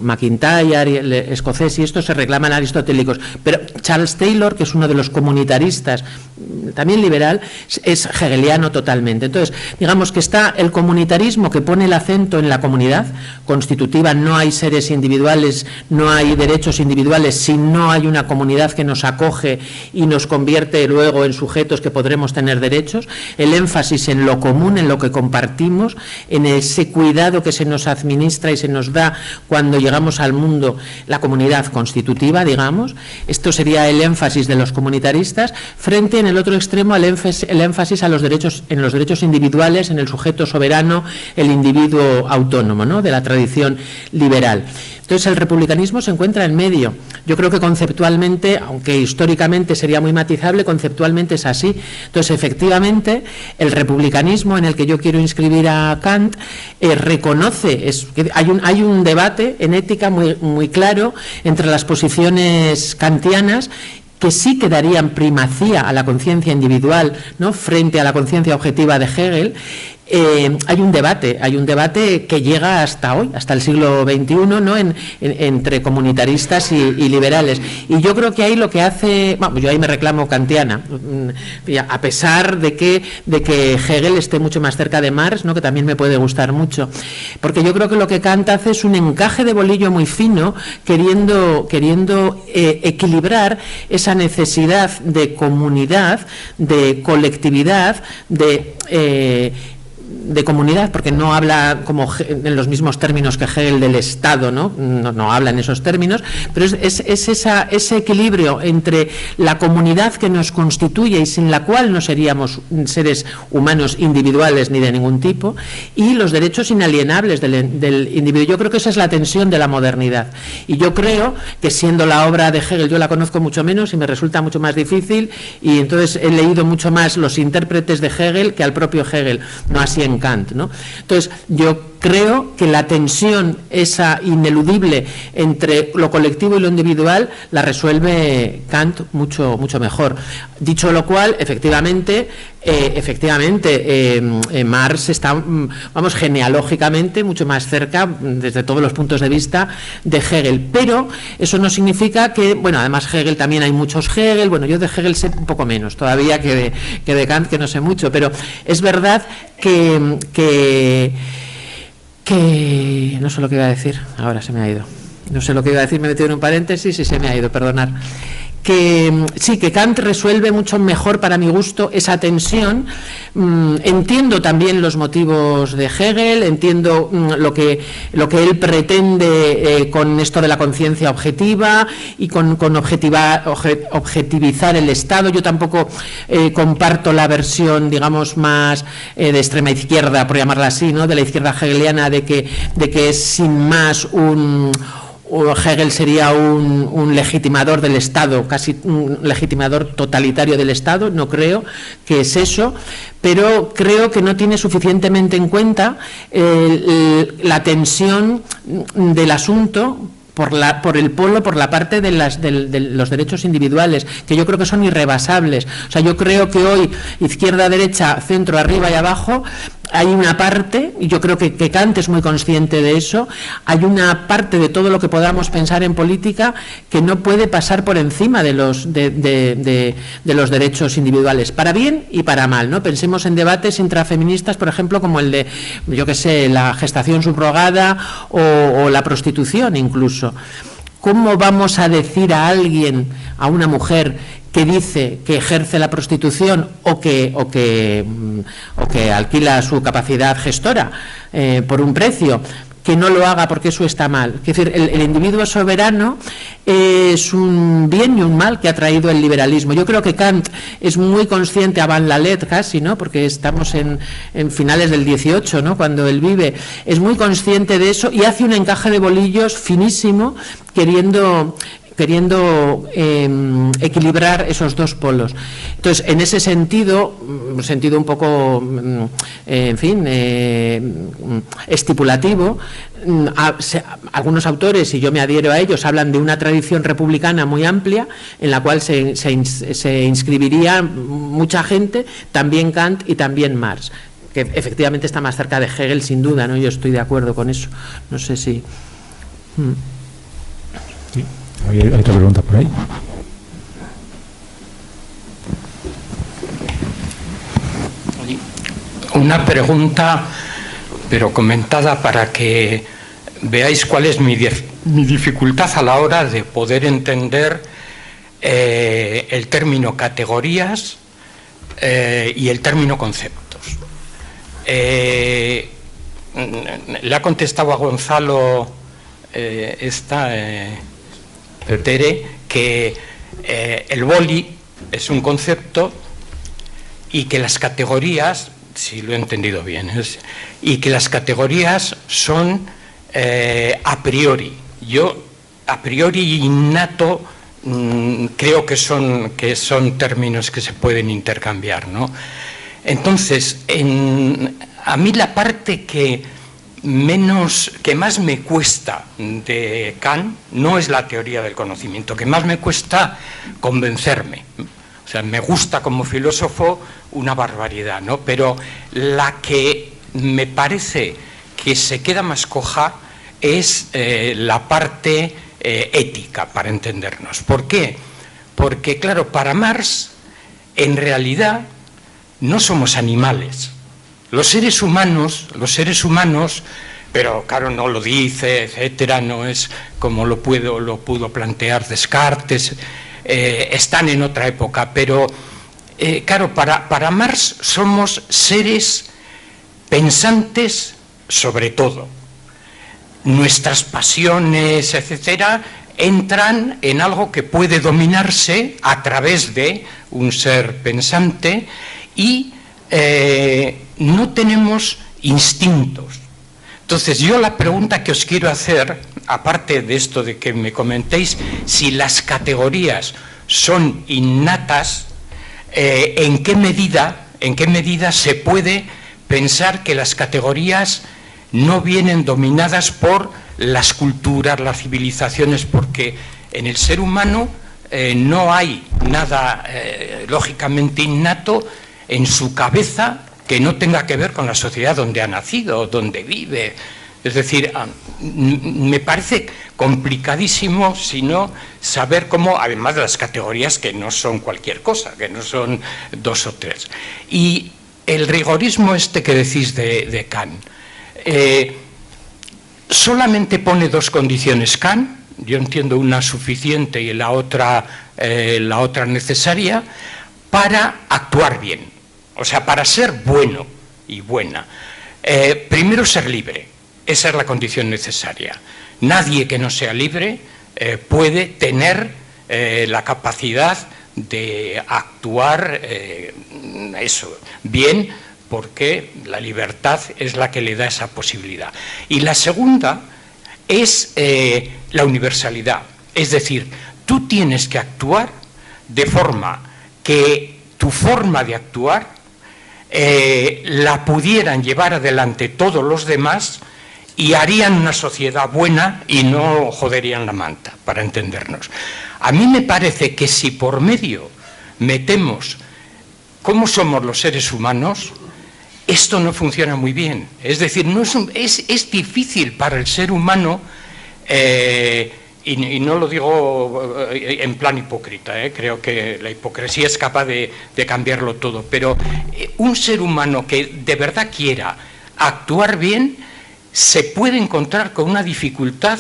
McIntyre y el escocés y estos se reclaman aristotélicos, pero Charles Taylor, que es uno de los comunitaristas también liberal, es hegeliano totalmente. Entonces, digamos que está el comunitarismo, que pone el acento en la comunidad constitutiva. No hay seres individuales, no hay derechos individuales si no hay una comunidad que nos acoge y nos convierte luego en sujetos que podremos tener derechos. El énfasis en lo común, en lo que compartimos, en ese cuidado que se nos administra y se nos da cuando llegamos al mundo, la comunidad constitutiva, digamos. Esto sería el énfasis de los comunitaristas, frente en el otro extremo el énfasis a los derechos individuales, en el sujeto soberano, el individuo autónomo, ¿no?, de la tradición liberal. Entonces el republicanismo se encuentra en medio. Yo creo que conceptualmente, aunque históricamente sería muy matizable, conceptualmente es así. Entonces, efectivamente, el republicanismo en el que yo quiero inscribir a Kant reconoce, hay un debate en ética muy claro entre las posiciones kantianas, que sí que darían primacía a la conciencia individual, ¿no?, frente a la conciencia objetiva de Hegel. Hay un debate que llega hasta hoy, hasta el siglo XXI, ¿no?, entre comunitaristas y liberales. Y yo creo que ahí lo que hace, yo ahí me reclamo kantiana, a pesar de que Hegel esté mucho más cerca de Marx, ¿no?, que también me puede gustar mucho, porque yo creo que lo que Kant hace es un encaje de bolillo muy fino, queriendo equilibrar esa necesidad de comunidad, de colectividad, de comunidad, porque no habla como en los mismos términos que Hegel del Estado, no habla en esos términos, pero es ese equilibrio entre la comunidad que nos constituye y sin la cual no seríamos seres humanos individuales ni de ningún tipo, y los derechos inalienables del individuo. Yo creo que esa es la tensión de la modernidad, y yo creo que, siendo la obra de Hegel, yo la conozco mucho menos y me resulta mucho más difícil, y entonces he leído mucho más los intérpretes de Hegel que al propio Hegel, no así en en Kant, ¿no? Entonces, yo creo que la tensión esa ineludible entre lo colectivo y lo individual la resuelve Kant mucho mejor. Dicho lo cual, efectivamente, Marx está, vamos, genealógicamente mucho más cerca, desde todos los puntos de vista, de Hegel. Pero eso no significa que, bueno, además Hegel también hay muchos Hegel, bueno, yo de Hegel sé un poco menos todavía que de Kant, que no sé mucho, pero es verdad que no sé lo que iba a decir, ahora se me ha ido. No sé lo que iba a decir, me he metido en un paréntesis y se me ha ido, perdonad. Que sí, que Kant resuelve mucho mejor, para mi gusto, esa tensión. Entiendo también los motivos de Hegel, entiendo lo que él pretende con esto de la conciencia objetiva y con objetivizar el Estado. Yo tampoco comparto la versión, digamos, más de extrema izquierda, por llamarla así, ¿no?, de la izquierda hegeliana, de que es sin más Hegel sería un legitimador del Estado, casi un legitimador totalitario del Estado. No creo que es eso, pero creo que no tiene suficientemente en cuenta la tensión del asunto por la parte de los derechos individuales, que yo creo que son irrebasables. O sea, yo creo que hoy, izquierda, derecha, centro, arriba y abajo, hay una parte, y yo creo que Kant es muy consciente de eso, hay una parte de todo lo que podamos pensar en política que no puede pasar por encima de los derechos individuales, para bien y para mal, ¿no? Pensemos en debates intrafeministas, por ejemplo, como el de, yo qué sé, la gestación subrogada o la prostitución incluso. ¿Cómo vamos a decir a alguien, a una mujer que dice que ejerce la prostitución o que alquila su capacidad gestora por un precio, que no lo haga porque eso está mal? Es decir, el individuo soberano es un bien y un mal que ha traído el liberalismo. Yo creo que Kant es muy consciente, avant la lettre casi, ¿no?, porque estamos en finales del 18, ¿no?, cuando él vive, es muy consciente de eso y hace un encaje de bolillos finísimo, queriendo equilibrar esos dos polos. Entonces, en ese sentido, un sentido un poco, en fin, estipulativo, algunos autores, y yo me adhiero a ellos, hablan de una tradición republicana muy amplia en la cual se inscribiría mucha gente, también Kant y también Marx, que efectivamente está más cerca de Hegel, sin duda, ¿no? Yo estoy de acuerdo con eso. No sé si... Sí. ¿Hay otra pregunta por ahí? Una pregunta, pero comentada para que veáis cuál es mi dificultad a la hora de poder entender el término categorías y el término conceptos. Le ha contestado a Gonzalo Tere que el boli es un concepto y que las categorías, si lo he entendido bien, y que las categorías son a priori. Yo, a priori innato, creo que son términos que se pueden intercambiar, ¿no? Entonces, a mí la parte que más me cuesta de Kant no es la teoría del conocimiento, que más me cuesta convencerme. O sea, me gusta como filósofo una barbaridad, ¿no? Pero la que me parece que se queda más coja es la parte ética, para entendernos. ¿Por qué? Porque, claro, para Marx, en realidad, no somos animales. Los seres humanos, pero claro, no lo dice, etcétera, no es como lo pudo plantear Descartes, están en otra época, pero claro, para Marx somos seres pensantes sobre todo. Nuestras pasiones, etcétera, entran en algo que puede dominarse a través de un ser pensante y no tenemos instintos. Entonces, yo la pregunta que os quiero hacer, aparte de esto de que me comentéis si las categorías son innatas, ¿en qué medida se puede pensar que las categorías no vienen dominadas por las culturas, las civilizaciones, porque en el ser humano no hay nada lógicamente innato en su cabeza que no tenga que ver con la sociedad donde ha nacido, donde vive. Es decir, me parece complicadísimo, si no, saber cómo, además de las categorías que no son cualquier cosa, que no son 2 o 3. Y el rigorismo este que decís de Kant, solamente pone 2 condiciones Kant, yo entiendo una suficiente y la otra necesaria, para actuar bien, o sea, para ser bueno y buena. Primero, ser libre, esa es la condición necesaria. Nadie que no sea libre puede tener la capacidad de actuar bien, porque la libertad es la que le da esa posibilidad. Y la segunda es la universalidad, es decir, tú tienes que actuar de forma que tu forma de actuar la pudieran llevar adelante todos los demás y harían una sociedad buena y no joderían la manta, para entendernos. A mí me parece que si por medio metemos cómo somos los seres humanos, esto no funciona muy bien. Es decir, es difícil para el ser humano, y no lo digo en plan hipócrita, creo que la hipocresía es capaz de cambiarlo todo, pero un ser humano que de verdad quiera actuar bien se puede encontrar con una dificultad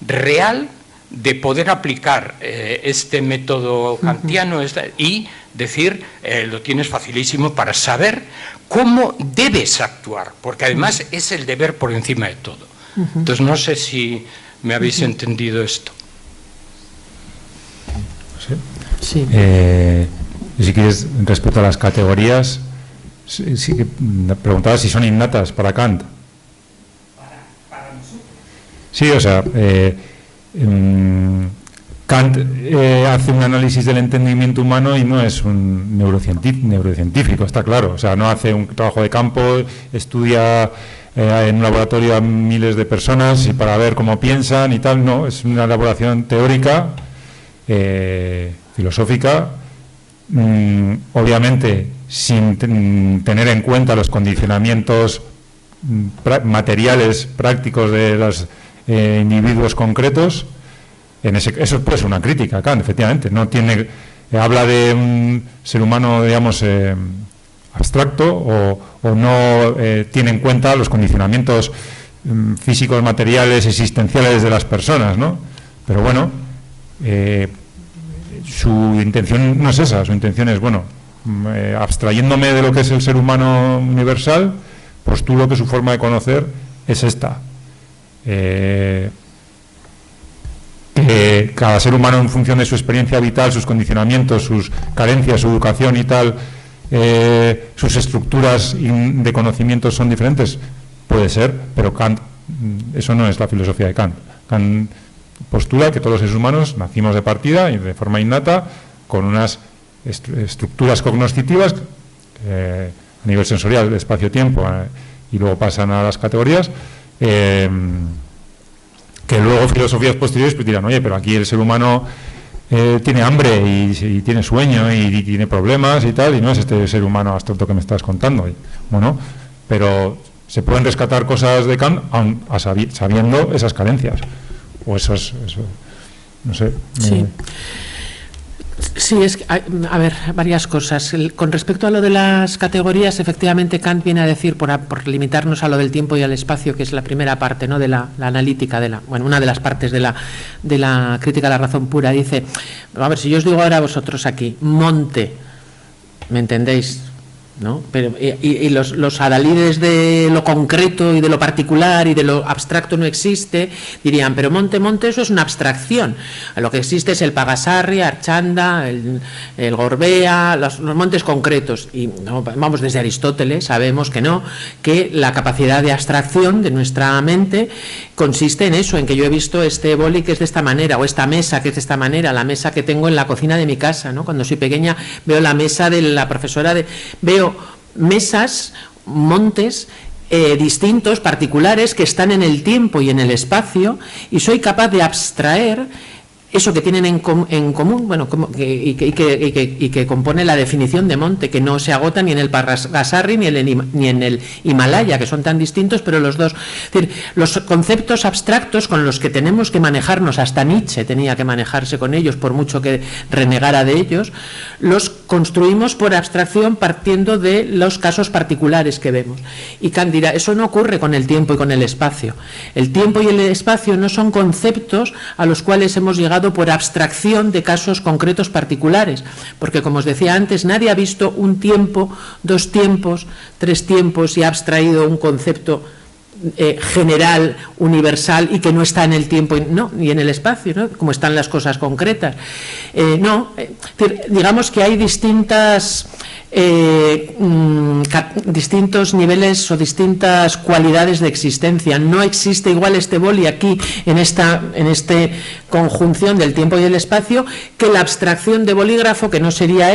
real de poder aplicar este método kantiano y decir, lo tienes facilísimo para saber cómo debes actuar, porque además es el deber por encima de todo. Entonces no sé si me habéis entendido esto. Sí. Si quieres, respecto a las categorías, preguntaba si son innatas para Kant. Para nosotros. Sí, o sea, Kant hace un análisis del entendimiento humano y no es un neurocientífico, está claro. O sea, no hace un trabajo de campo, estudia en un laboratorio a miles de personas y para ver cómo piensan y tal. No, es una elaboración teórica, filosófica, obviamente sin tener en cuenta los condicionamientos materiales, prácticos de los individuos concretos. Eso puede ser una crítica, Kant, efectivamente. No tiene, habla de un ser humano, digamos, abstracto o no tiene en cuenta los condicionamientos físicos, materiales, existenciales de las personas, ¿no? Pero bueno, su intención no es esa. Su intención es, bueno, abstrayéndome de lo que es el ser humano universal, postulo que su forma de conocer es esta. Que cada ser humano, en función de su experiencia vital, sus condicionamientos, sus carencias, su educación y tal, sus estructuras de conocimientos son diferentes, puede ser, pero Kant, eso no es la filosofía de Kant. Kant postula que todos los seres humanos nacimos de partida y de forma innata con unas estructuras cognoscitivas a nivel sensorial, de espacio-tiempo, y luego pasan a las categorías, que luego filosofías posteriores pues dirán, oye, pero aquí el ser humano tiene hambre y tiene sueño y tiene problemas y tal, y no es este ser humano abstracto que me estás contando. Y, bueno, pero se pueden rescatar cosas de Kant sabiendo esas carencias, o eso, no sé. Sí. Sí, a ver, varias cosas. Con respecto a lo de las categorías, efectivamente Kant viene a decir, por limitarnos a lo del tiempo y al espacio, que es la primera parte, ¿no?, de la analítica, una de las partes de la crítica a la razón pura, dice, a ver, si yo os digo ahora a vosotros aquí, monte, ¿me entendéis?, ¿no? Pero, y los adalides de lo concreto y de lo particular y de lo abstracto no existe, dirían, pero monte, eso es una abstracción. Lo que existe es el Pagasarri, Archanda, el Gorbea, los montes concretos. Y no, vamos, desde Aristóteles sabemos que no, que la capacidad de abstracción de nuestra mente consiste en eso, en que yo he visto este boli que es de esta manera, o esta mesa que es de esta manera, la mesa que tengo en la cocina de mi casa, ¿no? Cuando soy pequeña veo la mesa de la profesora, veo mesas montes distintos, particulares, que están en el tiempo y en el espacio, y soy capaz de abstraer eso que tienen en común, bueno, y que compone la definición de monte, que no se agota ni en el Pagasarri ni en el Himalaya, que son tan distintos, pero los dos. Es decir, los conceptos abstractos con los que tenemos que manejarnos, hasta Nietzsche tenía que manejarse con ellos, por mucho que renegara de ellos, los construimos por abstracción partiendo de los casos particulares que vemos. Y Kant dirá, eso no ocurre con el tiempo y con el espacio. El tiempo y el espacio no son conceptos a los cuales hemos llegado por abstracción de casos concretos particulares, porque, como os decía antes, nadie ha visto un tiempo, 2 tiempos, 3 tiempos y ha abstraído un concepto general, universal, y que no está en el tiempo ni en el espacio, ¿no? Como están las cosas concretas. Digamos que hay distintos niveles o distintas cualidades de existencia. No existe igual este boli aquí en esta conjunción del tiempo y el espacio que la abstracción de bolígrafo, que no sería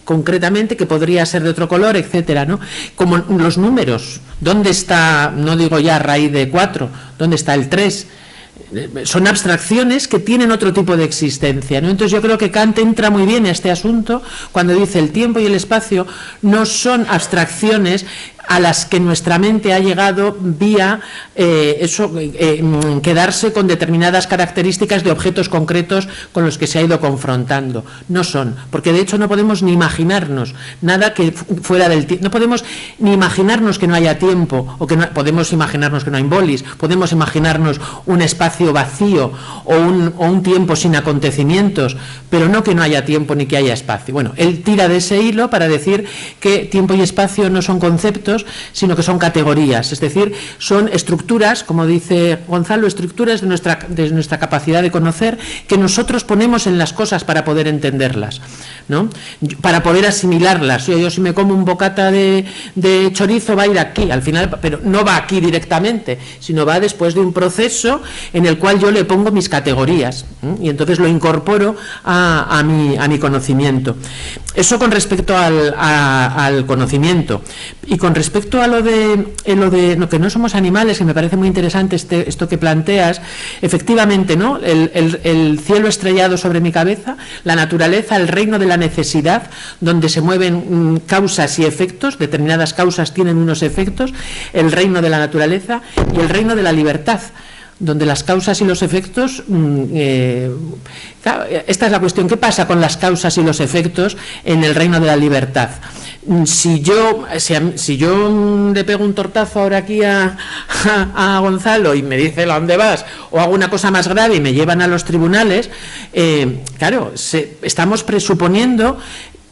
concretamente, que podría ser de otro color, etcétera, ¿no? Como los números, ¿dónde está, no digo ya raíz de 4, dónde está el 3? Son abstracciones que tienen otro tipo de existencia, ¿no? Entonces yo creo que Kant entra muy bien en este asunto cuando dice el tiempo y el espacio no son abstracciones a las que nuestra mente ha llegado vía quedarse con determinadas características de objetos concretos con los que se ha ido confrontando. No son, porque de hecho no podemos ni imaginarnos nada que fuera del tiempo. No podemos ni imaginarnos que no haya tiempo, o que no, podemos imaginarnos que no hay bolis, podemos imaginarnos un espacio vacío o un tiempo sin acontecimientos, pero no que no haya tiempo ni que haya espacio. Bueno, él tira de ese hilo para decir que tiempo y espacio no son conceptos, sino que son categorías, es decir, son estructuras, como dice Gonzalo, estructuras de nuestra capacidad de conocer, que nosotros ponemos en las cosas para poder entenderlas, ¿no? Para poder asimilarlas. Yo si me como un bocata de chorizo, va a ir aquí, al final, pero no va aquí directamente, sino va después de un proceso en el cual yo le pongo mis categorías, y entonces lo incorporo a mi conocimiento. Eso con respecto al conocimiento. Y con respecto a lo de que no somos animales, que me parece muy interesante esto que planteas, efectivamente, ¿no? El cielo estrellado sobre mi cabeza, la naturaleza, el reino de la necesidad, donde se mueven causas y efectos, determinadas causas tienen unos efectos, el reino de la naturaleza, y el reino de la libertad, donde las causas y los efectos, esta es la cuestión, ¿qué pasa con las causas y los efectos en el reino de la libertad? Si yo le pego un tortazo ahora aquí a Gonzalo y me dice ¿a dónde vas? O hago una cosa más grave y me llevan a los tribunales, estamos presuponiendo,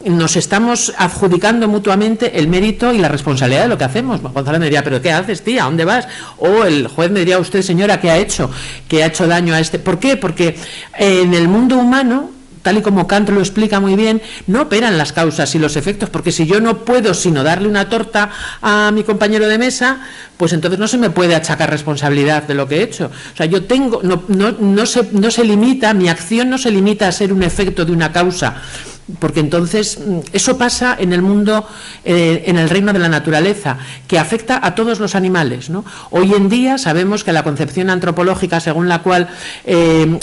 nos estamos adjudicando mutuamente el mérito y la responsabilidad de lo que hacemos. Gonzalo me diría, ¿pero qué haces, tía? ¿A dónde vas? O el juez me diría, usted, señora, ¿qué ha hecho? ¿Qué ha hecho daño a este? ¿Por qué? Porque en el mundo humano, tal y como Kant lo explica muy bien, no operan las causas y los efectos, porque si yo no puedo sino darle una torta a mi compañero de mesa, pues entonces no se me puede achacar responsabilidad de lo que he hecho. O sea, yo tengo, no se limita, mi acción no se limita a ser un efecto de una causa, porque entonces eso pasa en el mundo, en el reino de la naturaleza, que afecta a todos los animales, ¿no? Hoy en día sabemos que la concepción antropológica según la cual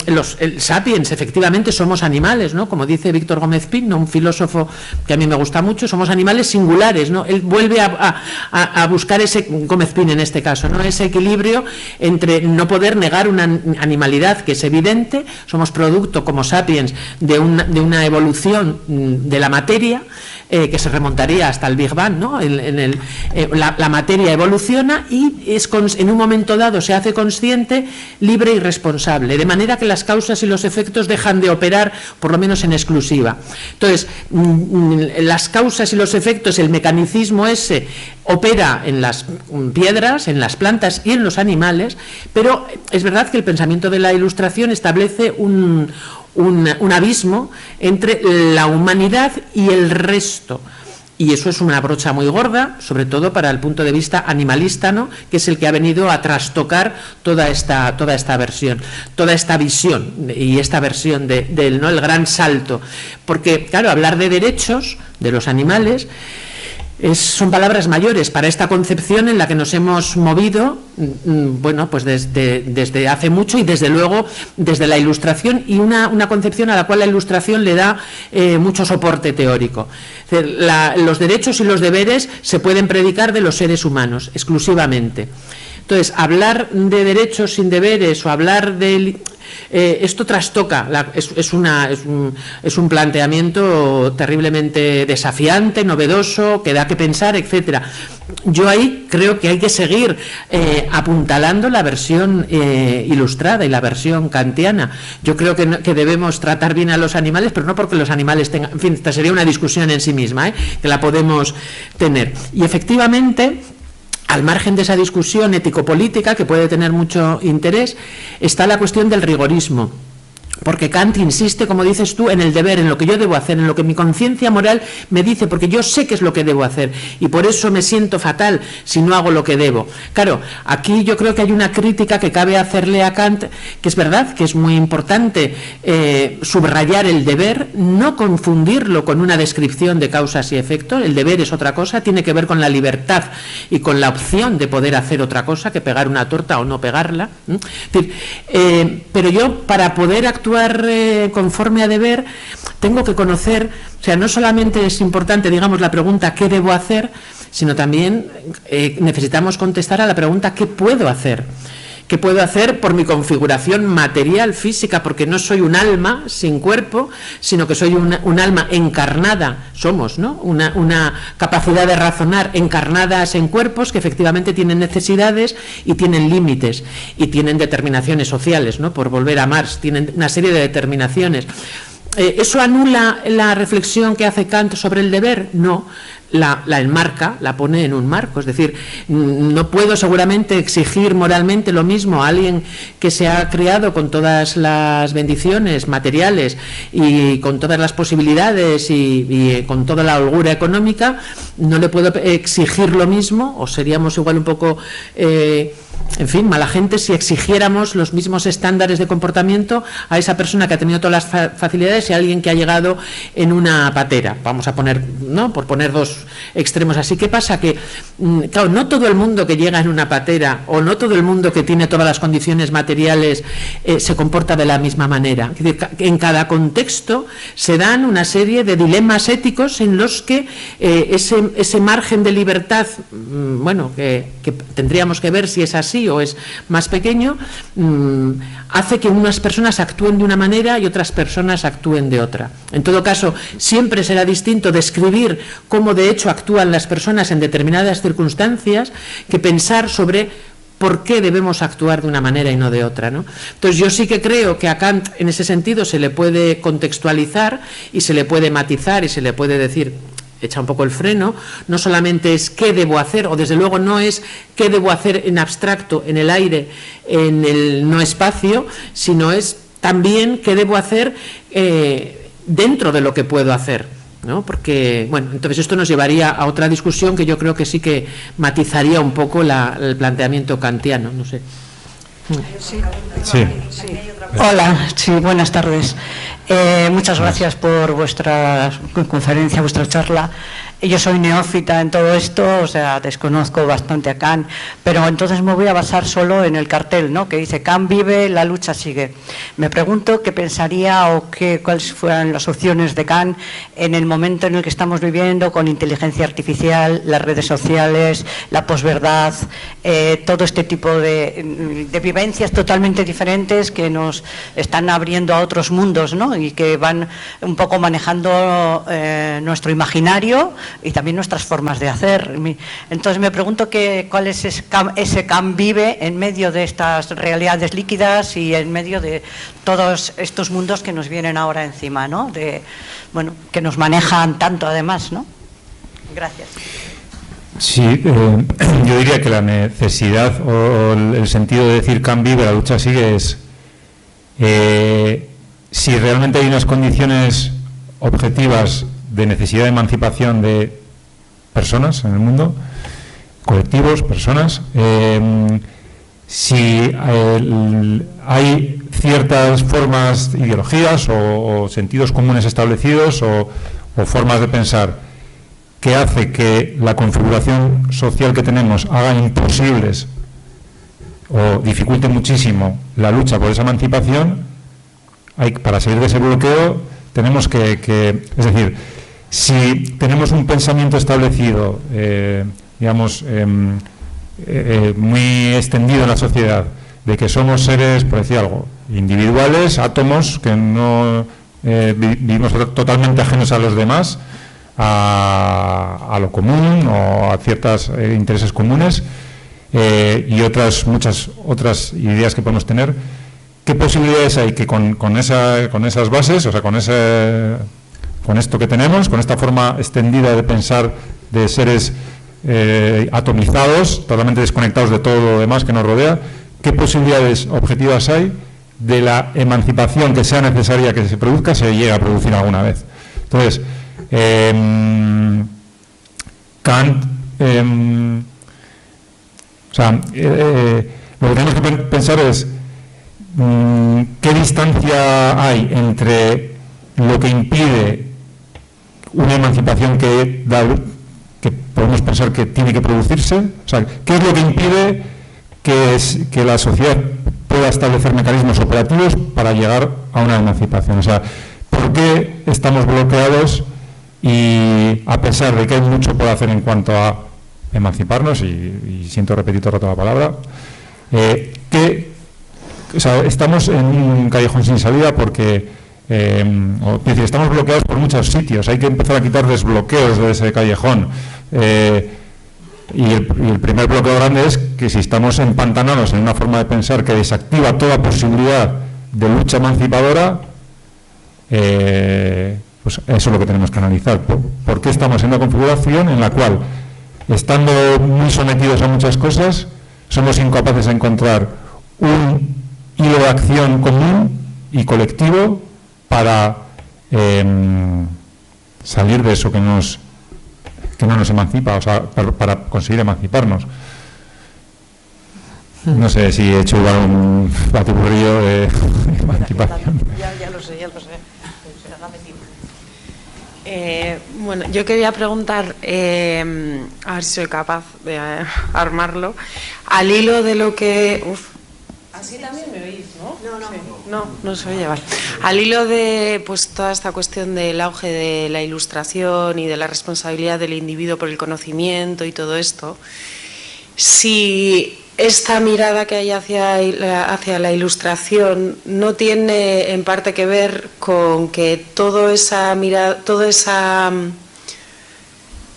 los sapiens efectivamente somos animales, ¿no? Como dice Víctor Gómez Pin, ¿no? Un filósofo que a mí me gusta mucho, somos animales singulares, ¿no? Él vuelve a buscar ese, Gómez Pin en este caso, ¿no? Ese equilibrio entre no poder negar una animalidad que es evidente, somos producto como sapiens de una evolución de la materia, que se remontaría hasta el Big Bang, ¿no? La materia evoluciona y en un momento dado se hace consciente, libre y responsable, de manera que las causas y los efectos dejan de operar, por lo menos en exclusiva. Entonces, las causas y los efectos, el mecanicismo ese, opera en las piedras, en las plantas y en los animales, pero es verdad que el pensamiento de la Ilustración establece un abismo entre la humanidad y el resto, y eso es una brocha muy gorda, sobre todo para el punto de vista animalista, ¿no? Que es el que ha venido a trastocar toda esta versión, toda esta visión y esta versión ¿no? El gran salto, porque claro, hablar de derechos de los animales Son palabras mayores para esta concepción en la que nos hemos movido, bueno, pues desde hace mucho y desde luego desde la Ilustración, y una concepción a la cual la Ilustración le da mucho soporte teórico. Es decir, los derechos y los deberes se pueden predicar de los seres humanos exclusivamente. Entonces, hablar de derechos sin deberes o hablar de... esto trastoca, es un planteamiento terriblemente desafiante, novedoso, que da que pensar, etcétera. Yo ahí creo que hay que seguir apuntalando la versión ilustrada y la versión kantiana. Yo creo que debemos tratar bien a los animales, pero no porque los animales tengan... En fin, esta sería una discusión en sí misma, que la podemos tener. Y efectivamente, al margen de esa discusión ético-política, que puede tener mucho interés, está la cuestión del rigorismo. Porque Kant insiste, como dices tú, en el deber, en lo que yo debo hacer, en lo que mi conciencia moral me dice, porque yo sé qué es lo que debo hacer y por eso me siento fatal si no hago lo que debo. Claro, aquí yo creo que hay una crítica que cabe hacerle a Kant, que es verdad que es muy importante subrayar el deber, no confundirlo con una descripción de causas y efectos. El deber es otra cosa, tiene que ver con la libertad y con la opción de poder hacer otra cosa que pegar una torta o no pegarla. Es decir, pero yo, para poder actuar conforme a deber, tengo que conocer, o sea, no solamente es importante, digamos, la pregunta ¿qué debo hacer?, sino también necesitamos contestar a la pregunta ¿qué puedo hacer? ¿Qué puedo hacer por mi configuración material, física? Porque no soy un alma sin cuerpo, sino que soy un alma encarnada, somos, ¿no? Una capacidad de razonar encarnadas en cuerpos que efectivamente tienen necesidades y tienen límites y tienen determinaciones sociales, ¿no? Por volver a Marx, tienen una serie de determinaciones. ¿Eso anula la reflexión que hace Kant sobre el deber? No. La enmarca, la pone en un marco, es decir, no puedo seguramente exigir moralmente lo mismo a alguien que se ha criado con todas las bendiciones materiales y con todas las posibilidades y con toda la holgura económica. No le puedo exigir lo mismo, o seríamos igual un poco en fin, mala gente si exigiéramos los mismos estándares de comportamiento a esa persona que ha tenido todas las facilidades y a alguien que ha llegado en una patera. Vamos a poner, ¿no?, por poner dos extremos así. ¿Qué pasa? Que, claro, no todo el mundo que llega en una patera o no todo el mundo que tiene todas las condiciones materiales se comporta de la misma manera. Es decir, en cada contexto se dan una serie de dilemas éticos en los que ese margen de libertad, bueno, que tendríamos que ver si es así o es más pequeño, hace que unas personas actúen de una manera y otras personas actúen de otra. En todo caso, siempre será distinto describir cómo de hecho actúan las personas en determinadas circunstancias que pensar sobre por qué debemos actuar de una manera y no de otra, ¿no? Entonces yo sí que creo que a Kant en ese sentido se le puede contextualizar y se le puede matizar y se le puede decir, echa un poco el freno. No solamente es qué debo hacer, o desde luego no es qué debo hacer en abstracto, en el aire, en el no espacio, sino es también qué debo hacer dentro de lo que puedo hacer, ¿no? Porque, bueno, entonces esto nos llevaría a otra discusión que yo creo que sí que matizaría un poco el planteamiento kantiano, no sé. Sí. Hola, sí, buenas tardes. Muchas gracias por vuestra conferencia, vuestra charla. Yo soy neófita en todo esto, o sea, desconozco bastante a Kant, pero entonces me voy a basar solo en el cartel, ¿no?, que dice Kant vive, la lucha sigue. Me pregunto qué pensaría o cuáles fueran las opciones de Kant en el momento en el que estamos viviendo, con inteligencia artificial, las redes sociales, la posverdad, todo este tipo de vivencias totalmente diferentes que nos están abriendo a otros mundos, ¿no?, y que van un poco manejando nuestro imaginario y también nuestras formas de hacer. Entonces me pregunto cuál es ese Kant vive en medio de estas realidades líquidas y en medio de todos estos mundos que nos vienen ahora encima, ¿no?, bueno, que nos manejan tanto además, ¿no? Gracias. Sí, yo diría que la necesidad o el sentido de decir Kant vive, la lucha sigue es si realmente hay unas condiciones objetivas de necesidad de emancipación de personas en el mundo, colectivos, personas, si hay ciertas formas, ideologías o sentidos comunes establecidos o formas de pensar que hace que la configuración social que tenemos haga imposibles o dificulte muchísimo la lucha por esa emancipación, para salir de ese bloqueo tenemos que es decir, si tenemos un pensamiento establecido, digamos, muy extendido en la sociedad, de que somos seres, por decir algo, individuales, átomos, que no vivimos totalmente ajenos a los demás, a lo común o a ciertos intereses comunes, y muchas otras ideas que podemos tener, ¿qué posibilidades hay que con esas bases, o sea, con esto que tenemos, con esta forma extendida de pensar de seres atomizados, totalmente desconectados de todo lo demás que nos rodea, qué posibilidades objetivas hay de la emancipación que sea necesaria que se produzca, se llegue a producir alguna vez? Entonces, Kant, lo que tenemos que pensar es qué distancia hay entre lo que impide una emancipación que podemos pensar que tiene que producirse, o sea, qué es lo que impide que la sociedad pueda establecer mecanismos operativos para llegar a una emancipación. O sea, ¿por qué estamos bloqueados y a pesar de que hay mucho por hacer en cuanto a emanciparnos, y siento repetir todo el rato la palabra, estamos en un callejón sin salida porque es decir, estamos bloqueados por muchos sitios, hay que empezar a quitar desbloqueos de ese callejón. Y el primer bloqueo grande es que si estamos empantanados en una forma de pensar que desactiva toda posibilidad de lucha emancipadora, pues eso es lo que tenemos que analizar. ¿Por qué estamos en una configuración en la cual, estando muy sometidos a muchas cosas, somos incapaces de encontrar un hilo de acción común y colectivo para salir de eso que no nos emancipa, o sea, para conseguir emanciparnos? No sé si he hecho igual un batiburrillo de emancipación. Ya lo sé. Bueno, yo quería preguntar, a ver si soy capaz de armarlo, al hilo de lo que... Así también me oís, ¿no? No se oye, vale. Al hilo de pues toda esta cuestión del auge de la ilustración y de la responsabilidad del individuo por el conocimiento y todo esto, si esta mirada que hay hacia la ilustración no tiene en parte que ver con que toda esa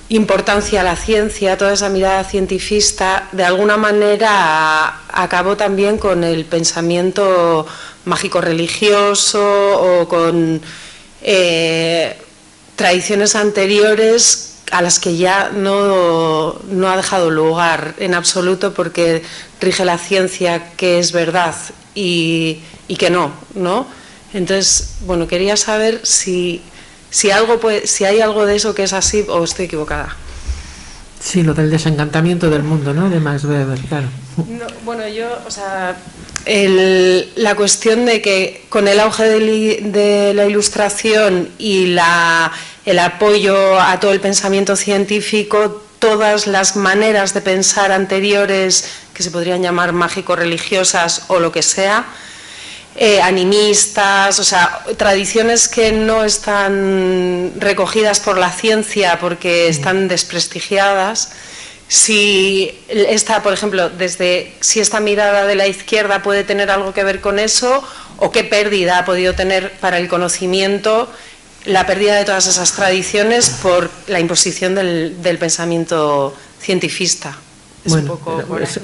importancia a la ciencia, toda esa mirada cientifista, de alguna manera acabó también con el pensamiento mágico-religioso o con tradiciones anteriores a las que ya no ha dejado lugar en absoluto, porque rige la ciencia que es verdad y que no. Entonces, bueno, quería saber si hay algo de eso que es así o estoy equivocada. Sí, lo del desencantamiento del mundo, ¿no? De Max Weber, claro. No, bueno, la cuestión de que con el auge de la ilustración y el apoyo a todo el pensamiento científico, todas las maneras de pensar anteriores, que se podrían llamar mágico-religiosas o lo que sea, animistas, o sea, tradiciones que no están recogidas por la ciencia porque están desprestigiadas. Si esta, por ejemplo, si esta mirada de la izquierda puede tener algo que ver con eso, o qué pérdida ha podido tener para el conocimiento la pérdida de todas esas tradiciones por la imposición del pensamiento cientifista. Bueno,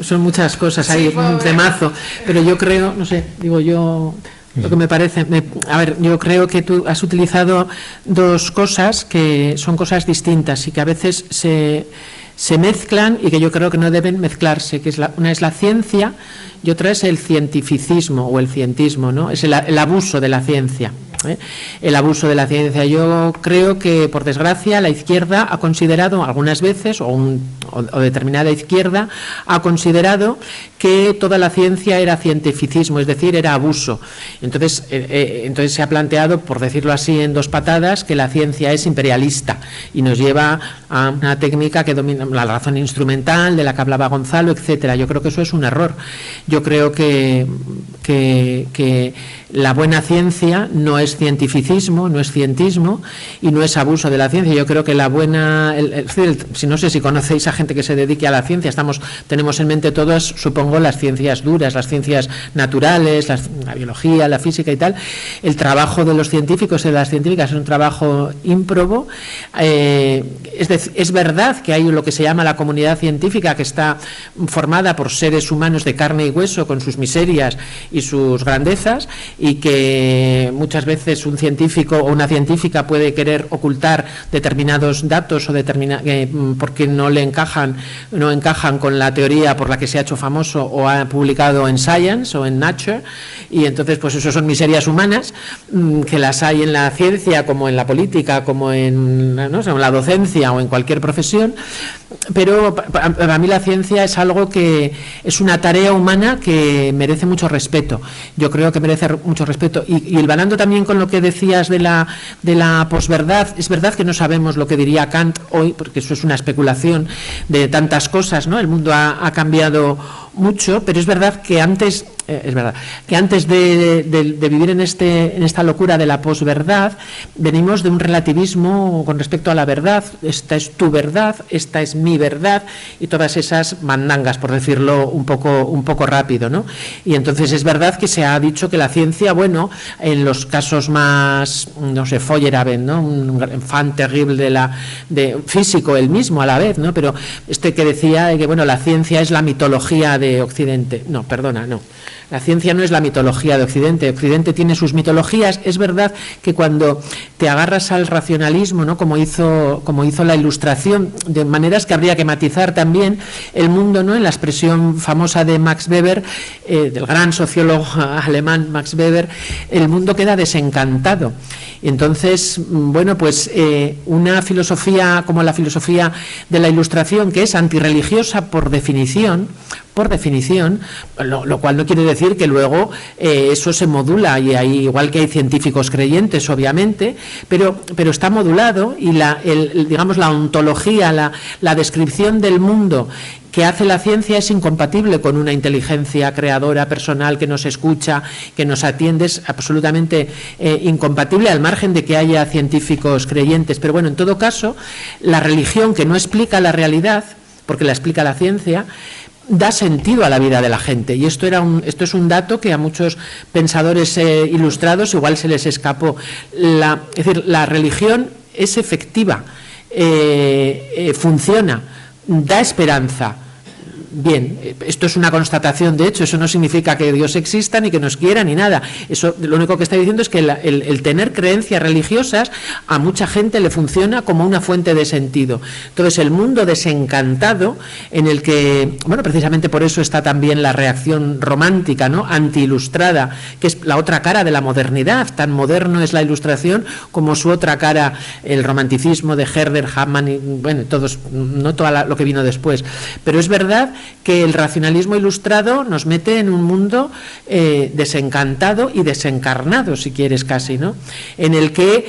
son muchas cosas, hay un temazo, pero yo creo, no sé, digo yo, lo que me parece, yo creo que tú has utilizado dos cosas que son cosas distintas y que a veces se mezclan y que yo creo que no deben mezclarse, que una es la ciencia y otra es el cientificismo o el cientismo, ¿no? Es el abuso de la ciencia. el abuso de la ciencia. Yo creo que, por desgracia, la izquierda ha considerado algunas veces, o determinada izquierda, ha considerado que toda la ciencia era cientificismo, es decir, era abuso. Entonces se ha planteado, por decirlo así en dos patadas, que la ciencia es imperialista y nos lleva a una técnica que domina la razón instrumental, de la que hablaba Gonzalo, etcétera. Yo creo que eso es un error. Yo creo que la buena ciencia no es cientificismo, no es cientismo y no es abuso de la ciencia. Yo creo que la buena, si no sé si conocéis a gente que se dedique a la ciencia, tenemos en mente todas, supongo, las ciencias duras, las ciencias naturales, la biología, la física y tal. El trabajo de los científicos y de las científicas es un trabajo ímprobo. Es verdad que hay lo que se llama la comunidad científica, que está formada por seres humanos de carne y hueso, con sus miserias y sus grandezas, y que muchas veces un científico o una científica puede querer ocultar determinados datos o porque no encajan con la teoría por la que se ha hecho famoso o ha publicado en Science o en Nature, y entonces pues eso son miserias humanas que las hay en la ciencia, como en la política, como en la docencia o en cualquier profesión. Pero para mí la ciencia es algo que es una tarea humana que merece mucho respeto. Yo creo que merece mucho respeto. Y hilvanando también con lo que decías de la posverdad, es verdad que no sabemos lo que diría Kant hoy, porque eso es una especulación de tantas cosas, ¿no? El mundo ha cambiado mucho, pero es verdad que antes de vivir en esta locura de la posverdad, venimos de un relativismo con respecto a la verdad. Esta es tu verdad, esta es mi verdad, y todas esas mandangas, por decirlo un poco rápido, ¿no? Y entonces es verdad que se ha dicho que la ciencia, bueno, en los casos más, no sé, Feyerabend, ¿no? Un fan terrible de físico, él mismo a la vez, ¿no? Pero que decía que, bueno, la ciencia es la mitología de Occidente. No, perdona, no. La ciencia no es la mitología de Occidente. Occidente tiene sus mitologías. Es verdad que cuando te agarras al racionalismo, ¿no? como hizo la Ilustración, de maneras que habría que matizar también el mundo, ¿no? En la expresión famosa de Max Weber, del gran sociólogo alemán Max Weber, el mundo queda desencantado. Entonces, bueno, pues una filosofía como la filosofía de la Ilustración, que es antirreligiosa por definición, lo cual no quiere decir que luego eso se modula, y igual que hay científicos creyentes, obviamente, pero está modulado, y digamos la ontología, la descripción del mundo que hace la ciencia es incompatible con una inteligencia creadora personal que nos escucha, que nos atiende. Es absolutamente incompatible, al margen de que haya científicos creyentes. Pero bueno, en todo caso, la religión, que no explica la realidad, porque la explica la ciencia, da sentido a la vida de la gente, y esto es un dato que a muchos pensadores ilustrados igual se les escapó. Es decir, la religión es efectiva, funciona, da esperanza. Bien, esto es una constatación de hecho, eso no significa que Dios exista ni que nos quiera ni nada. Eso lo único que está diciendo es que el tener creencias religiosas a mucha gente le funciona como una fuente de sentido. Entonces el mundo desencantado, en el que, bueno, precisamente por eso está también la reacción romántica, ¿no? Anti-ilustrada, que es la otra cara de la modernidad. Tan moderno es la Ilustración como su otra cara, el romanticismo de Herder, Hamann y, bueno, no todo lo que vino después. Pero es verdad que el racionalismo ilustrado nos mete en un mundo desencantado y desencarnado, si quieres, casi, ¿no? En el que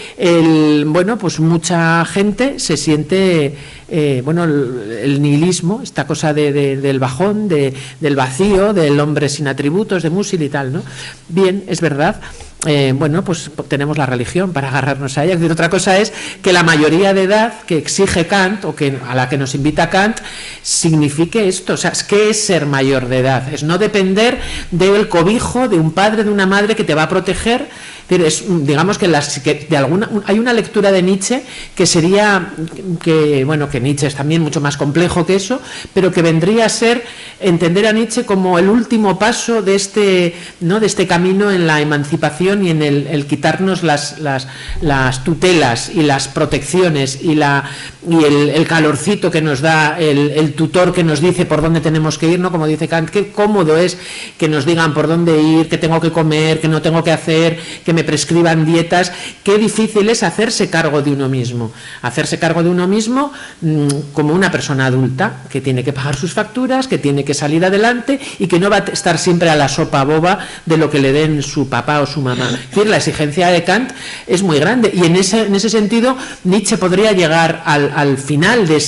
pues mucha gente se siente el nihilismo, esta cosa del bajón, del vacío, del hombre sin atributos, de Musil y tal, ¿no? Bien, es verdad. Pues tenemos la religión para agarrarnos a ella. Es decir, otra cosa es que la mayoría de edad que exige Kant, o a la que nos invita Kant, signifique esto. O sea, ¿qué es ser mayor de edad? Es no depender del cobijo de un padre, de una madre que te va a proteger. Digamos que hay una lectura de Nietzsche que sería que Nietzsche es también mucho más complejo que eso, pero que vendría a ser entender a Nietzsche como el último paso de este camino en la emancipación y en el quitarnos las tutelas y las protecciones y el calorcito que nos da el tutor que nos dice por dónde tenemos que ir, ¿no? Como dice Kant, qué cómodo es que nos digan por dónde ir, qué tengo que comer, qué no tengo que hacer, que me prescriban dietas. Qué difícil es hacerse cargo de uno mismo. Hacerse cargo de uno mismo como una persona adulta, que tiene que pagar sus facturas, que tiene que salir adelante y que no va a estar siempre a la sopa boba de lo que le den su papá o su mamá. Es decir, la exigencia de Kant es muy grande, y en ese sentido Nietzsche podría llegar al final de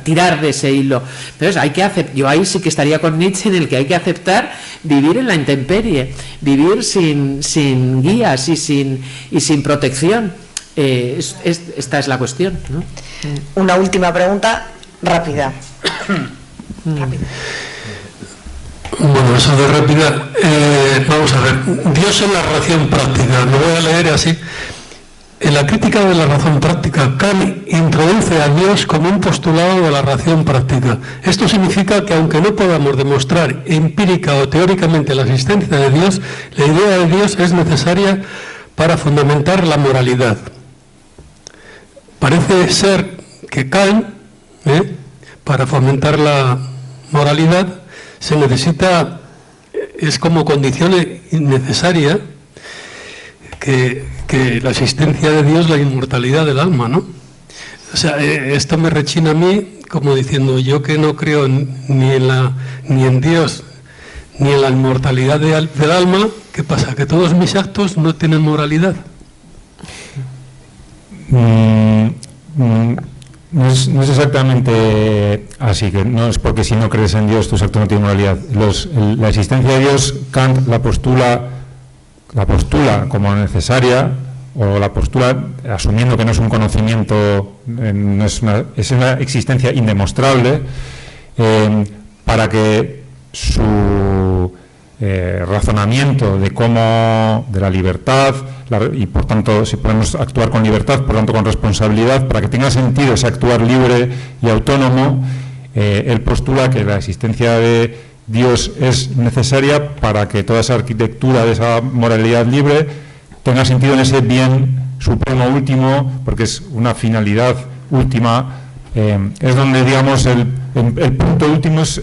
tirar de ese hilo. Pero hay que yo ahí sí que estaría con Nietzsche, en el que hay que aceptar vivir en la intemperie, vivir sin guías y sin protección. Esta es la cuestión, ¿no? Una última pregunta rápida. Bueno, eso de rápida, vamos a ver. Dios en la razón práctica, lo voy a leer así. En la crítica de la razón práctica, Kant introduce a Dios como un postulado de la razón práctica. Esto significa que aunque no podamos demostrar empírica o teóricamente la existencia de Dios, la idea de Dios es necesaria para fundamentar la moralidad. Parece ser que Kant, para fomentar la moralidad, se necesita, es como condición necesaria que la existencia de Dios, la inmortalidad del alma, ¿no? O sea, esto me rechina a mí como diciendo, yo que no creo ni en Dios ni en la inmortalidad del alma, ¿qué pasa? ¿Que todos mis actos no tienen moralidad? No es exactamente así, que no es porque si no crees en Dios tus actos no tienen moralidad. La existencia de Dios, Kant la postula como necesaria, o la postula asumiendo que no es un conocimiento, es una existencia indemostrable, para que su razonamiento de la libertad, y por tanto si podemos actuar con libertad, por tanto con responsabilidad, para que tenga sentido ese actuar libre y autónomo, él postula que la existencia de Dios es necesaria para que toda esa arquitectura de esa moralidad libre tenga sentido en ese bien supremo último, porque es una finalidad última, es donde, digamos, el punto último es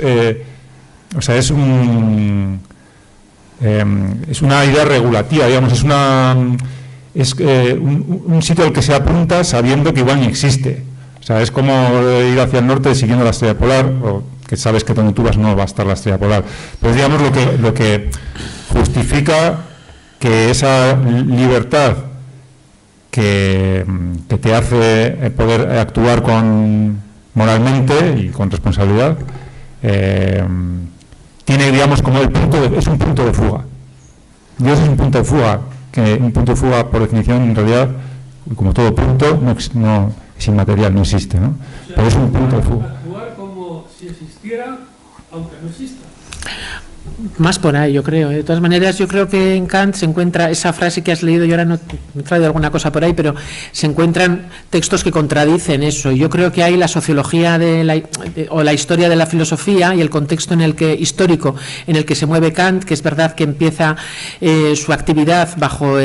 una idea regulativa, digamos, es un sitio al que se apunta sabiendo que igual ni existe. O sea, es como ir hacia el norte siguiendo la estrella polar, o que sabes que donde tú vas no va a estar la estrella polar. Pues digamos lo que justifica que esa libertad que te hace poder actuar moralmente y con responsabilidad, tiene, digamos, como es un punto de fuga. Dios es un punto de fuga, que un punto de fuga, por definición, en realidad, como todo punto, no es inmaterial, no existe, ¿no? Pero es un punto de fuga. Actuar como si existiera, aunque no exista. Más por ahí, yo creo. De todas maneras, yo creo que en Kant se encuentra esa frase que has leído, yo ahora no he traído alguna cosa por ahí, pero se encuentran textos que contradicen eso. Yo creo que hay la sociología o la historia de la filosofía y el contexto histórico en el que se mueve Kant, que es verdad que empieza su actividad bajo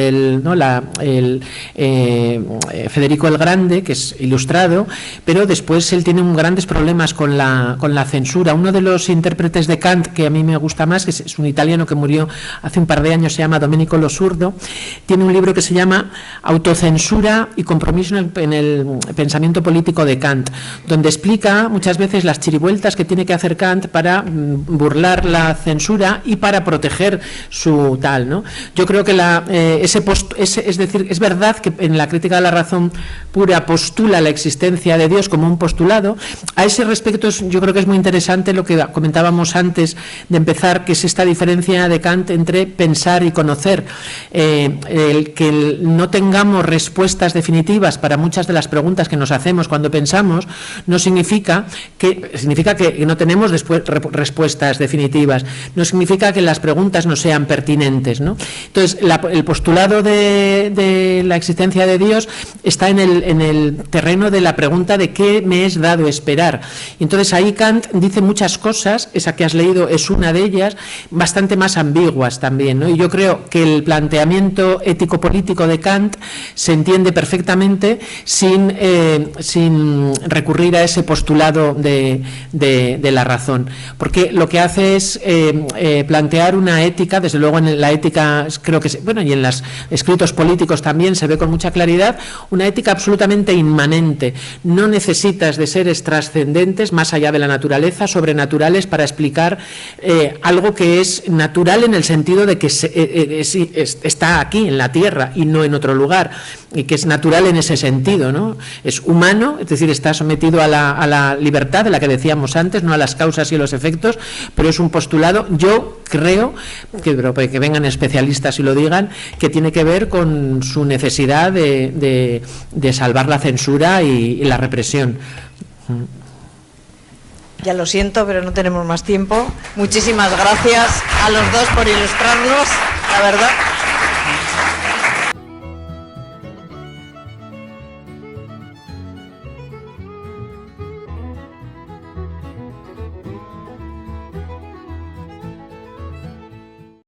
Federico el Grande, que es ilustrado, pero después él tiene grandes problemas con la censura. Uno de los intérpretes de Kant que a mí me gusta más, que es un italiano que murió hace un par de años, se llama Domenico Losurdo, tiene un libro que se llama Autocensura y compromiso en el pensamiento político de Kant, donde explica muchas veces las chirivueltas que tiene que hacer Kant para burlar la censura y para proteger su tal, ¿no? Yo creo que es decir, es verdad que en la crítica de la razón pura postula la existencia de Dios como un postulado. A ese respecto yo creo que es muy interesante lo que comentábamos antes de empezar, que es esta diferencia de Kant entre pensar y conocer. El que no tengamos respuestas definitivas para muchas de las preguntas que nos hacemos cuando pensamos no significa que no tenemos respuestas definitivas, no significa que las preguntas no sean pertinentes, ¿no? Entonces, el postulado de la existencia de Dios está en el terreno de la pregunta de qué me es dado esperar. Y entonces ahí Kant dice muchas cosas, esa que has leído es una de ellas, categorías bastante más ambiguas también, ¿no? Y yo creo que el planteamiento ético-político de Kant se entiende perfectamente sin recurrir a ese postulado de la razón, porque lo que hace es plantear una ética, desde luego en la ética, creo que, bueno, y en los escritos políticos también se ve con mucha claridad, una ética absolutamente inmanente. No necesitas de seres trascendentes, más allá de la naturaleza, sobrenaturales, para explicar algo que es natural en el sentido de que está aquí, en la Tierra, y no en otro lugar, y que es natural en ese sentido, ¿no? Es humano, es decir, está sometido a la libertad, de la que decíamos antes, no a las causas y los efectos, pero es un postulado, yo creo, que vengan especialistas y lo digan, que tiene que ver con su necesidad de salvar la censura y la represión. Ya lo siento, pero no tenemos más tiempo. Muchísimas gracias a los dos por ilustrarnos, la verdad.